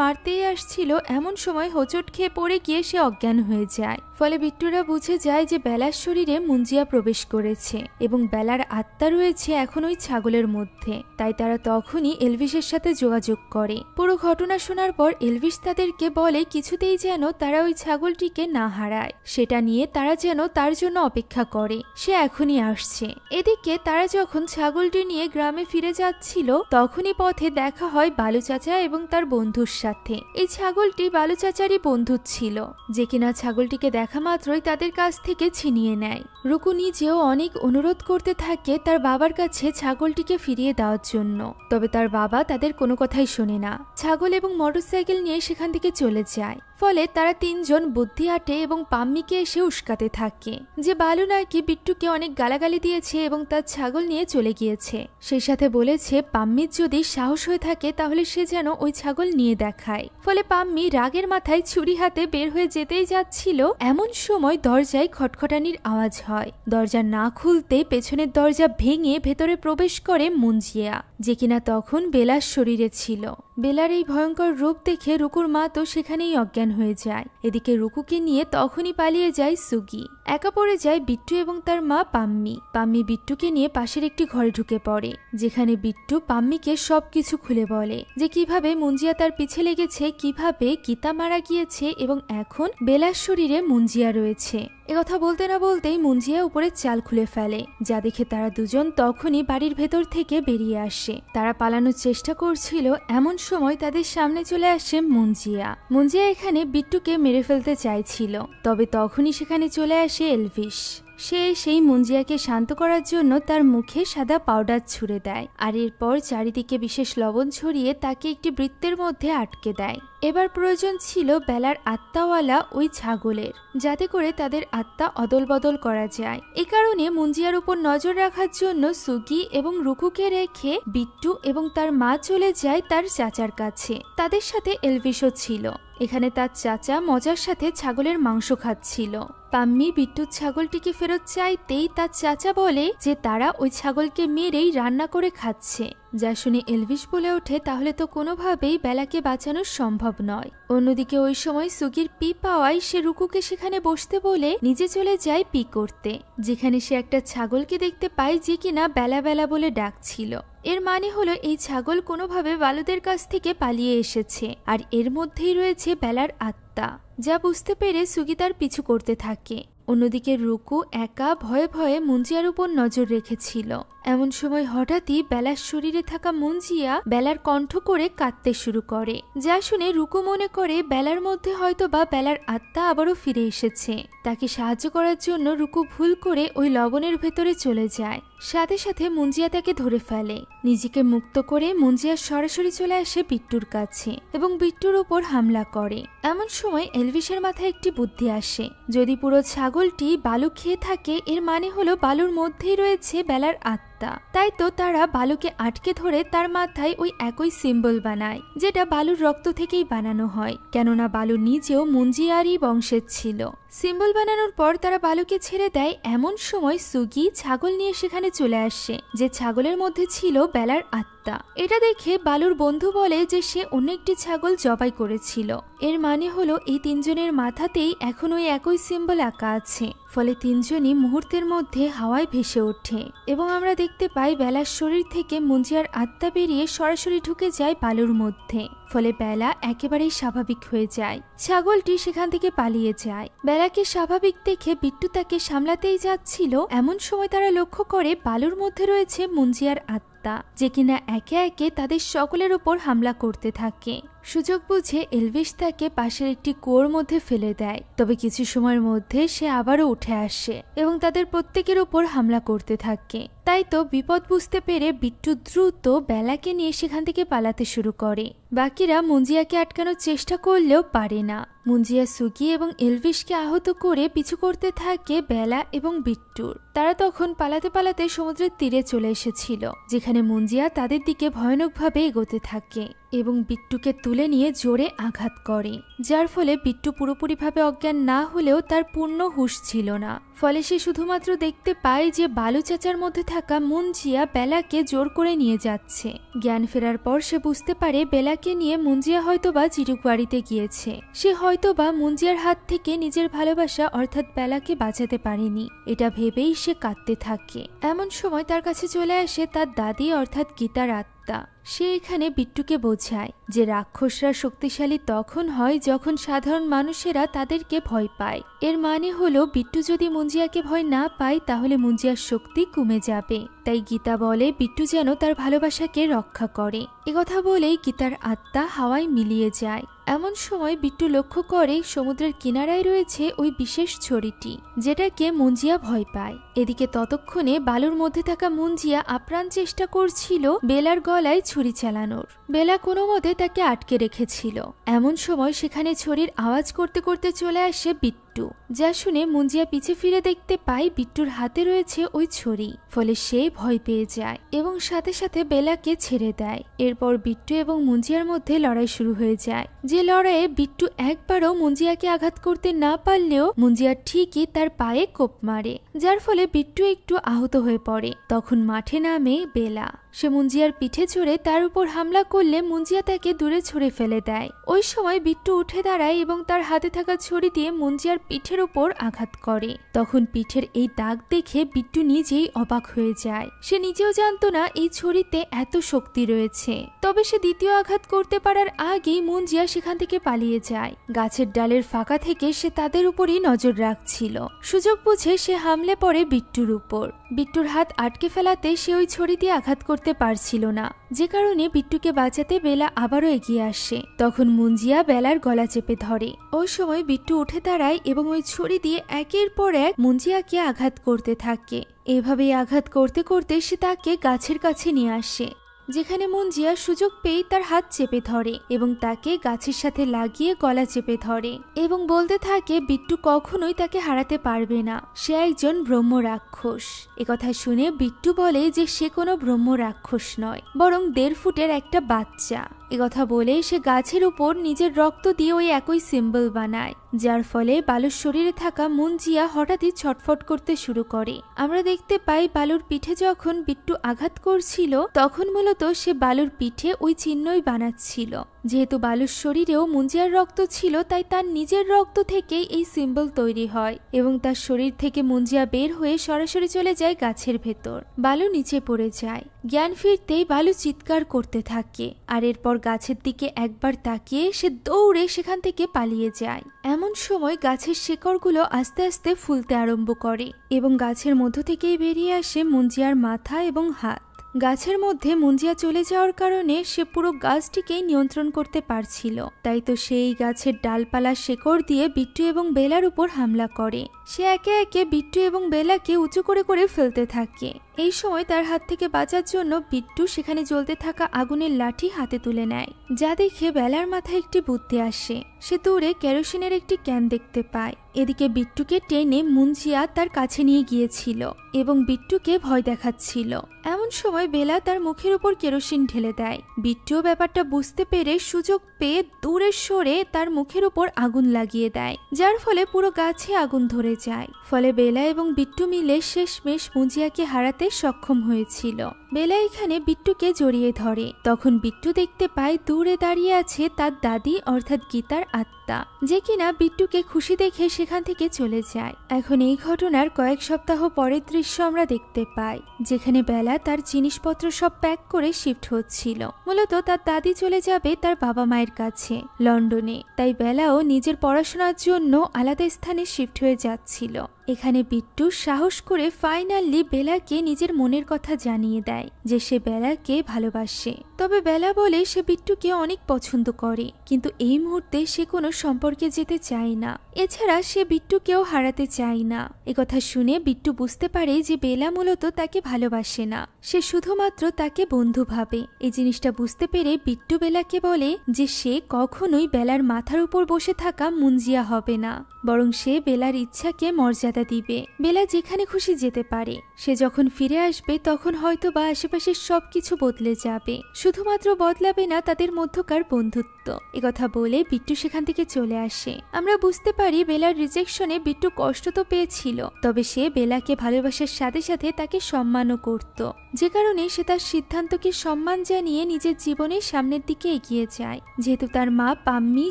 মারতেই আসছিল, এমন সময় হোঁচট খেয়ে পড়ে গিয়ে সে অজ্ঞান হয়ে যায়। ফলে বিট্টুরা বুঝে যায় যে বেলার শরীরে মুঞ্জিয়া প্রবেশ করেছে এবং বেলার আত্মা রয়েছে এখন ওই ছাগলের মধ্যে। তাই তারা তখনই এলভিসের সাথে যোগাযোগ করে। পুরো ঘটনা শোনার পর এলভিস তাদেরকে বলে কিছুতেই যেন তারা ওই ছাগলটিকে না হারায়, সেটা নিয়ে তারা যেন তার জন্য অপেক্ষা করে, সে এখনই আসছে। এদিকে তারা যখন ছাগলটি নিয়ে গ্রামে ফিরে যাচ্ছিল তখনই পথে দেখা হয় বালু চাচা এবং তার বন্ধুর সাথে। এই ছাগলটি বালু চাচারই বন্ধু ছিল, যে কিনা ছাগলটিকে দেখা মাত্রই তাদের কাছ থেকে ছিনিয়ে নেয়। রুকু নিজেও অনেক অনুরোধ করতে থাকে তার বাবার কাছে ছাগলটিকে ফিরিয়ে দেওয়ার জন্য, তবে তার বাবা তাদের কোনো কথাই শোনে না। ছাগল এবং মোটরসাইকেল নিয়ে সেখান থেকে চলে যায়। ফলে তারা তিনজন বুদ্ধি আটে এবং পাম্মিকে এসে উস্কাতে থাকে যে বালু নাকি বিট্টুকে অনেক গালাগালি দিয়েছে এবং তার ছাগল নিয়ে চলে গিয়েছে। সেই সাথে বলেছে পাম্মির যদি সাহস হয়ে থাকে তাহলে সে যেন ওই ছাগল নিয়ে দেখায়। ফলে পাম্মি রাগের মাথায় ছুরি হাতে বের হয়ে যেতেই যাচ্ছিল, এমন সময় দরজায় খটখটানির আওয়াজ হয়। দরজা না খুলতে পেছনের দরজা ভেঙে ভেতরে প্রবেশ করে মুঞ্জিয়া, যে কিনা তখন বেলার শরীরে ছিল। বেলার এই ভয়ঙ্কর রূপ দেখে রুকুর মা তো সেখানেই অজ্ঞান হয়ে যায়। এদিকে রুকুকে নিয়ে তখনই পালিয়ে যায় সুগি। একা পড়ে যায় বিট্টু এবং তার মা পাম্মি। পাম্মি বিট্টুকে নিয়ে পাশের একটি ঘরে ঢুকে পড়ে, যেখানে বিট্টু পাম্মিকে সবকিছু খুলে বলে যে কিভাবে মুঞ্জিয়া তার পিছে লেগেছে, কিভাবে গীতা মারা গিয়েছে এবং এখন বেলার শরীরে মুঞ্জিয়া রয়েছে। একথা বলতে না বলতেই মুঞ্জিয়া উপরে চাল খুলে ফেলে, যা দেখে তারা দুজন তখনই বাড়ির ভেতর থেকে বেরিয়ে আসে। তারা পালানোর চেষ্টা করছিল, এমন সময় তাদের সামনে চলে আসে মুঞ্জিয়া। মুঞ্জিয়া এখানে বিট্টুকে মেরে ফেলতে চাইছিল, তবে তখনই সেখানে চলে আসে এলভিস। সে সেই মুঞ্জিয়াকে শান্ত করার জন্য তার মুখে সাদা পাউডার ছুঁড়ে দেয়, আর এরপর চারিদিকে বিশেষ লবণ ছড়িয়ে তাকে একটি বৃত্তের মধ্যে আটকে দেয়। এবার প্রয়োজন ছিল বেলার আত্মাওয়ালা ওই ছাগলের, যাতে করে তাদের আত্মা অদল বদল করা যায়। এ কারণে মুঞ্জিয়ার উপর নজর রাখার জন্য সুগি এবং রুকুকে রেখে বিট্টু এবং তার মা চলে যায় তার চাচার কাছে। তাদের সাথে এলভিসও ছিল। এখানে তার চাচা মজার সাথে ছাগলের মাংস খাচ্ছিল। পাম্মি বিট্টুর ছাগলটিকে ফেরত চাইতেই তার চাচা বলে যে তারা ওই ছাগলকে মেরেই রান্না করে খাচ্ছে। যা শুনে এলভিস বলে ওঠে তাহলে তো কোনোভাবেই বেলাকে বাঁচানো সম্ভব নয়। অন্যদিকে ওই সময় সুগির পি পাওয়ায় সে রুকুকে সেখানে বসতে বলে নিজে চলে যায় পি করতে, যেখানে সে একটা ছাগলকে দেখতে পায় যে কিনা বেলা বেলা বলে ডাকছিল। এর মানে হলো এই ছাগল কোনোভাবে বালুদের কাছ থেকে পালিয়ে এসেছে, আর এর মধ্যেই রয়েছে বেলার আত্মা। যা বুঝতে পেরে সুগি তার পিছু করতে থাকে। অন্যদিকে রুকু একা ভয়ে ভয়ে মুঞ্জিয়ার উপর নজর রেখেছিল। এমন সময় হঠাৎই বেলার শরীরে থাকা মুঞ্জিয়া বেলার কণ্ঠ করে কাঁদতে শুরু করে, যা শুনে রুকু মনে করে বেলার মধ্যে হয়তো বা বেলার আত্মা আবারও ফিরে এসেছে। তাকে সাহায্য করার জন্য রুকু ভুল করে ওই লবণের ভেতরে চলে যায়। সাথে সাথে মুঞ্জিয়া তাকে ধরে ফেলে। নিজেকে মুক্ত করে মুঞ্জিয়া সরাসরি চলে আসে বিট্টুর কাছে এবং বিট্টুর উপর হামলা করে। এমন সময় এলভিসের মাথায় একটি বুদ্ধি আসে, যদি পুরো ছাগলটি বালু খেয়ে থাকে এর মানে হলো বালুর মধ্যেই রয়েছে বেলার আত্মা। তাই তো তারা বালুকে আটকে ধরে তার মাথায় ওই একই সিম্বল বানায়, যেটা বালুর রক্ত থেকেই বানানো হয়, কেননা বালু নিজেও মুঞ্জিয়ারই বংশের ছিল। সিম্বল বানানোর পর তারা বালুকে ছেড়ে দেয়। এমন সময় সুগি ছাগল নিয়ে সেখানে চলে আসে, যে ছাগলের মধ্যে ছিল বেলার আত্মা। এটা দেখে বালুর বন্ধু বলে যে সে অন্য একটি ছাগল জবাই করেছিল। এর মানে হলো এই তিনজনের মাথাতেই এখন ওই একই সিম্বল আঁকা আছে। ফলে তিনজনই মুহূর্তের মধ্যে হাওয়ায় ভেসে ওঠে এবং আমরা দেখতে পাই বেলার শরীর থেকে মুঞ্জিয়ার আত্মা বেরিয়ে সরাসরি ঢুকে যায় বালুর মধ্যে। ফলে বেলা একেবারেই স্বাভাবিক হয়ে যায়। ছাগলটি সেখান থেকে পালিয়ে যায়। বেলাকে স্বাভাবিক দেখে বিট্টু তাকে সামলাতেই যাচ্ছিল। এমন সময় তারা লক্ষ্য করে বালুর মধ্যে রয়েছে মুঞ্জিয়ার আত্মা, যে কিনা একে একে তাদের সকলের ওপর হামলা করতে থাকে। সুযোগ বুঝে এলভিস তাকে পাশের একটি কুয়োর মধ্যে ফেলে দেয়। তবে কিছু সময়ের মধ্যে সে আবারও উঠে আসে এবং তাদের প্রত্যেকের উপর হামলা করতে থাকে। তাই তো বিপদ বুঝতে পেরে বিট্টু দ্রুত বেলাকে নিয়ে সেখান থেকে পালাতে শুরু করে। বাকিরা মুঞ্জিয়াকে আটকানোর চেষ্টা করলেও পারে না। মুঞ্জিয়া সুগি এবং এলভিসকে আহত করে পিছু করতে থাকে বেলা এবং বিট্টুর। তারা তখন পালাতে পালাতে সমুদ্রের তীরে চলে এসেছিল, যেখানে মুঞ্জিয়া তাদের দিকে ভয়ানকভাবে এগোতে থাকে এবং বিট্টুকে তুলে নিয়ে জোরে আঘাত করে, যার ফলে বিট্টু পুরোপুরিভাবে অজ্ঞান না হলেও তার পূর্ণ হুঁশ ছিল না। ফলে সে শুধুমাত্র দেখতে পায় যে বালু চাচার মধ্যে থাকা মুঞ্জিয়া বেলাকে জোর করে নিয়ে যাচ্ছে। জ্ঞান ফেরার পর সে বুঝতে পারে বেলাকে নিয়ে মুঞ্জিয়া হয়তোবা চিরুকুয়ারিতে গিয়েছে। সে হয়তোবা মুঞ্জিয়ার হাত থেকে নিজের ভালোবাসা অর্থাৎ বেলাকে বাঁচাতে পারেনি। এটা ভেবেই সে কাঁদতে থাকে। এমন সময় তার কাছে চলে আসে তার দাদি অর্থাৎ গীতার আত্মা। সে এখানে বিট্টুকে বোঝায় যে রাক্ষসরা শক্তিশালী তখন হয় যখন সাধারণ মানুষেরা তাদেরকে ভয় পায়। এর মানে হলো বিট্টু যদি মুঞ্জিয়াকে ভয় না পায় তাহলে মুঞ্জিয়ার শক্তি কমে যাবে। তাই গীতা বলে বিট্টু যেন তার ভালোবাসাকে রক্ষা করে। একথা বলেই গীতার আত্মা হাওয়ায় মিলিয়ে যায়। এমন সময় বিট্টু লক্ষ্য করে সমুদ্রের কিনারায় রয়েছে ওই বিশেষ ছড়িটি, যেটাকে মুঞ্জিয়া ভয় পায়। এদিকে ততক্ষণে বালুর মধ্যে থাকা মুঞ্জিয়া আপ্রাণ চেষ্টা করছিল বেলার গলায় ছুরি চালানোর। বেলা কোনো মতে তাকে আটকে রেখেছিল। এমন সময় সেখানে ছড়ির আওয়াজ করতে করতে চলে আসে বিট্টু, যা শুনে মুঞ্জিয়া পিছে ফিরে দেখতে পায় বিট্টুর হাতে রয়েছে ওই ছড়ি। ফলে সে ভয় পেয়ে যায় এবং সাথে সাথে বেলাকে ছেড়ে দেয়। এরপর বিট্টু এবং মুঞ্জিয়ার মধ্যে লড়াই শুরু হয়ে যায়। যে লড়াইয়ে বিট্টু একবারও মুঞ্জিয়াকে আঘাত করতে না পারলেও মুঞ্জিয়া ঠিকই তার পায়ে কোপ মারে, যার ফলে বিট্টু একটু আহত হয়ে পড়ে। তখন মাঠে নামে বেলা। সে মুঞ্জিয়ার পিঠে চড়ে তার উপর হামলা করলে মুঞ্জিয়া তাকে দূরে ছুঁড়ে ফেলে দেয়। ওই সময় বিট্টু উঠে দাঁড়ায় এবং তার হাতে থাকা ছড়ি দিয়ে মুঞ্জিয়ার পিঠের উপর আঘাত করে। তখন পিঠের এই দাগ দেখে বিট্টু নিজেই অবাক হয়ে যায়। সে নিজেও জানতো না এই ছড়িতে এত শক্তি রয়েছে। তবে সে দ্বিতীয় আঘাত করতে পারার আগেই মুঞ্জিয়া সেখান থেকে পালিয়ে যায়। গাছের ডালের ফাঁকা থেকে সে তাদের উপরই নজর রাখছিল। সুযোগ বুঝে সে হামলে পড়ে বিট্টুর উপর। বিট্টুর হাত আটকে ফেলাতে সে ওই ছড়ি দিয়ে আঘাত করতে পারছিল না, যে কারণে বিট্টুকে বাঁচাতে বেলা আবারও এগিয়ে আসে। তখন মুঞ্জিয়া বেলার গলা চেপে ধরে। ওই সময় বিট্টু উঠে দাঁড়ায় এবং ওই ছড়ি দিয়ে একের পর এক মুঞ্জিয়াকে আঘাত করতে থাকে। এভাবেই আঘাত করতে করতে সে তাকে গাছের কাছে নিয়ে আসে, যেখানে মুঞ্জিয়া সুযোগ পেয়ে তার হাত চেপে ধরে এবং তাকে গাছের সাথে লাগিয়ে গলা চেপে ধরে এবং বলতে থাকে বিট্টু কখনোই তাকে হারাতে পারবে না, সে একজন ব্রহ্ম রাক্ষস। একথা শুনে বিট্টু বলে যে সে কোনো ব্রহ্ম রাক্ষস নয়, বরং 1.5 ফুটের একটা বাচ্চা। একথা বলে সে গাছের উপর নিজের রক্ত দিয়ে ওই একই সিম্বল বানায়, যার ফলে বালুর শরীরে থাকা মুঞ্জিয়া হঠাৎই ছটফট করতে শুরু করে। আমরা দেখতে পাই বালুর পিঠে যখন বিট্টু আঘাত করছিল তখন মূলত সে বালুর পিঠে ওই চিহ্নই বানাচ্ছিল। যেহেতু বালুর শরীরেও মুঞ্জিয়ার রক্ত ছিল তাই তার নিজের রক্ত থেকেই এই সিম্বল তৈরি হয় এবং তার শরীর থেকে মুঞ্জিয়া বের হয়ে সরাসরি চলে যায় গাছের ভেতর। বালু নিচে পড়ে যায়। জ্ঞান ফিরতেই বালু চিৎকার করতে থাকে আর এরপর গাছের দিকে একবার তাকিয়ে সে দৌড়ে সেখান থেকে পালিয়ে যায়। এমন সময় গাছের শেকড়গুলো আস্তে আস্তে ফুলতে আরম্ভ করে এবং গাছের মধ্য থেকেই বেরিয়ে আসে মুঞ্জিয়ার মাথা এবং হাত। গাছের মধ্যে মুঞ্জিয়া চলে যাওয়ার কারণে সে পুরো গাছটিকেই নিয়ন্ত্রণ করতে পারছিল, তাই তো সেই গাছের ডালপালা শেকড় দিয়ে বিট্টু এবং বেলার উপর হামলা করে। সে একে একে বিট্টু এবং বেলাকে উঁচু করে করে ফেলতে থাকে। এই সময় তার হাত থেকে বাঁচার জন্য বিট্টু সেখানে জ্বলতে থাকা আগুনের লাঠি হাতে তুলে নেয়, যা দেখে বেলার মাথায় একটি বুদ্ধি আসে। সে দূরে কেরোসিনের একটি ক্যান দেখতে পায়। এদিকে বিট্টুকে টেনে মুঞ্জিয়া তার কাছে নিয়ে গিয়েছিল এবং বিট্টুকে ভয় দেখাচ্ছিল। এমন সময় বেলা তার মুখের উপর কেরোসিন ঢেলে দেয়। বিট্টুও ব্যাপারটা বুঝতে পেরে সুযোগ পেয়ে দূরে সরে তার মুখের উপর আগুন লাগিয়ে দেয়, যার ফলে পুরো গাছে আগুন ধরে যায়। ফলে বেলা এবং বিট্টু মিলে শেষমেশ মুঞ্জিয়াকে হারাতে সক্ষম হয়েছিল। বেলা এখানে বিট্টুকে জড়িয়ে ধরে। তখন বিট্টু দেখতে পায় দূরে দাঁড়িয়ে আছে তার দাদি অর্থাৎ গীতার আত্মা, যে কিনা বিট্টুকে খুশি দেখে সেখান থেকে চলে যায়। এখন এই ঘটনার কয়েক সপ্তাহ পরের দৃশ্য আমরা দেখতে পাই, যেখানে বেলা তার জিনিসপত্র সব প্যাক করে শিফট হচ্ছিল। মূলত তার দাদি চলে যাবে তার বাবা মায়ের কাছে লন্ডনে, তাই বেলাও নিজের পড়াশোনার জন্য আলাদা স্থানে শিফট হয়ে যাচ্ছিল। এখানে বিট্টু সাহস করে ফাইনালি বেলাকে নিজের মনের কথা জানিয়ে দেয় যে সে বেলাকে ভালোবাসে। তবে বেলা বলে সে বিট্টুকে অনেক পছন্দ করে, কিন্তু এই মুহূর্তে সে কোনো সম্পর্কে যেতে চায় না। এছাড়া সে বিট্টুকেও হারাতে চায় না। একথা শুনে বিট্টু বুঝতে পারে যে বেলা মূলত তাকে ভালোবাসে না, সে শুধুমাত্র তাকে বন্ধু ভাবে। এই জিনিসটা বুঝতে পেরে বিট্টু বেলাকে বলে যে সে কখনোই বেলার মাথার উপর বসে থাকা মুঞ্জিয়া হবে না, বরং সে বেলার ইচ্ছাকে মর্যাদা দিবে। বেলা যেখানে খুশি যেতে পারে। সে যখন ফিরে আসবে তখন হয়তো বা আশেপাশের সবকিছু বদলে যাবে, শুধুমাত্র বদলাবে না তাদের মধ্যকার বন্ধুত্ব। একথা বলে বিট্টু সেখান থেকে চলে আসে। আমরা বুঝতে পারি বেলার রিজেকশনে বিট্টু কষ্ট তো পেয়েছিল, তবে সে বেলাকে ভালোবাসার সাথে সাথে তাকে সম্মানও করত, যে কারণে সে তার সিদ্ধান্তকে সম্মান জানিয়ে নিজের জীবনের সামনের দিকে এগিয়ে যায়। যেহেতু তার মা পাম্মি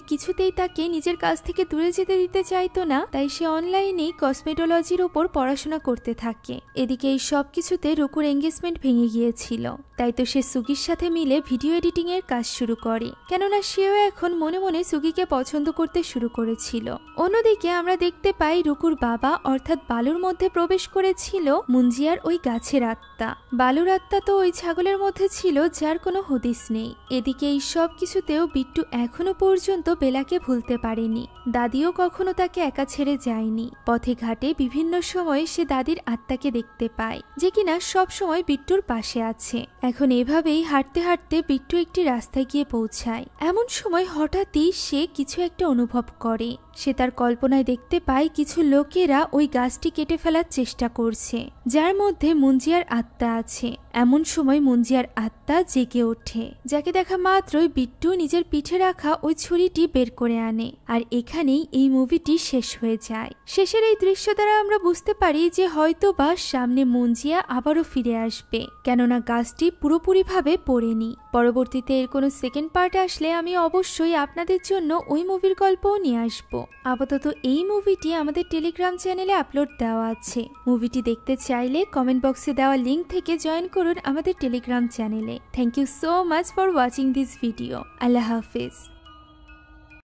কিছুতেই তাকে নিজের কাছ থেকে দূরে যেতে দিতে চাইতো না, তাই সে অনলাইনেই কসমেটোলজির উপর পড়াশোনা করতে থাকে। এদিকে এই সব কিছুতে রুকুর এঙ্গেজমেন্ট ভেঙে গিয়েছিল, তাই তো সে সুগির সাথে মিলে ভিডিও এডিটিং এর কাজ শুরু করে, কেননা সেও এখন মনে মনে সুগিকে পছন্দ করতে শুরু করেছিল। অন্যদিকে আমরা দেখতে পাই রুকুর বাবা অর্থাৎ বালুর মধ্যে প্রবেশ করেছিল মুঞ্জিয়ার ওই গাছের আত্মা। বালুর আত্মা তো ওই ছাগলের মধ্যে ছিল, যার কোনো হদিস নেই। এদিকে এই সব কিছুতেও বিট্টু এখনো পর্যন্ত বেলাকে ভুলতে পারেনি। দাদিও কখনো তাকে একা ছেড়ে যায়নি। পথে ঘাটে বিভিন্ন সময় সে দাদির আত্মাকে দেখতে পায়, যে কিনা সব সময় বিট্টুর পাশে আছে। এখন এভাবেই হাঁটতে হাঁটতে বিট্টু একটি রাস্তায় গিয়ে পৌঁছায়। এমন সময় হঠাৎই সে কিছু একটা অনুভব করে। সে তার কল্পনায় দেখতে পায় কিছু লোকেরা ওই গাছটি কেটে ফেলার চেষ্টা করছে, যার মধ্যে মুঞ্জিয়ার আত্মা আছে। এমন সময় মুঞ্জিয়ার আত্মা জেগে ওঠে, যাকে দেখা মাত্রই বিট্টু নিজের পিঠে রাখা ওই ছুরিটি বের করে আনে। আর এখানেই এই মুভিটি শেষ হয়ে যায়। শেষের এই দৃশ্য দ্বারা আমরা বুঝতে পারি যে হয়তো বা সামনে মুঞ্জিয়া আবারও ফিরে আসবে, কেননা গাছটি পুরোপুরিভাবে পড়েনি। পরবর্তীতে এর কোনো সেকেন্ড পার্ট আসলে আমি অবশ্যই আপনাদের জন্য ওই মুভির গল্পও নিয়ে আসবো। আপাতত এই মুভিটি আমাদের টেলিগ্রাম চ্যানেলে আপলোড দেওয়া আছে। মুভিটি দেখতে চাইলে কমেন্ট বক্সে দেওয়া লিঙ্ক থেকে জয়েন করুন আমাদের টেলিগ্রাম চ্যানেলে। Thank you so much for watching this video. আল্লাহ হাফেজ।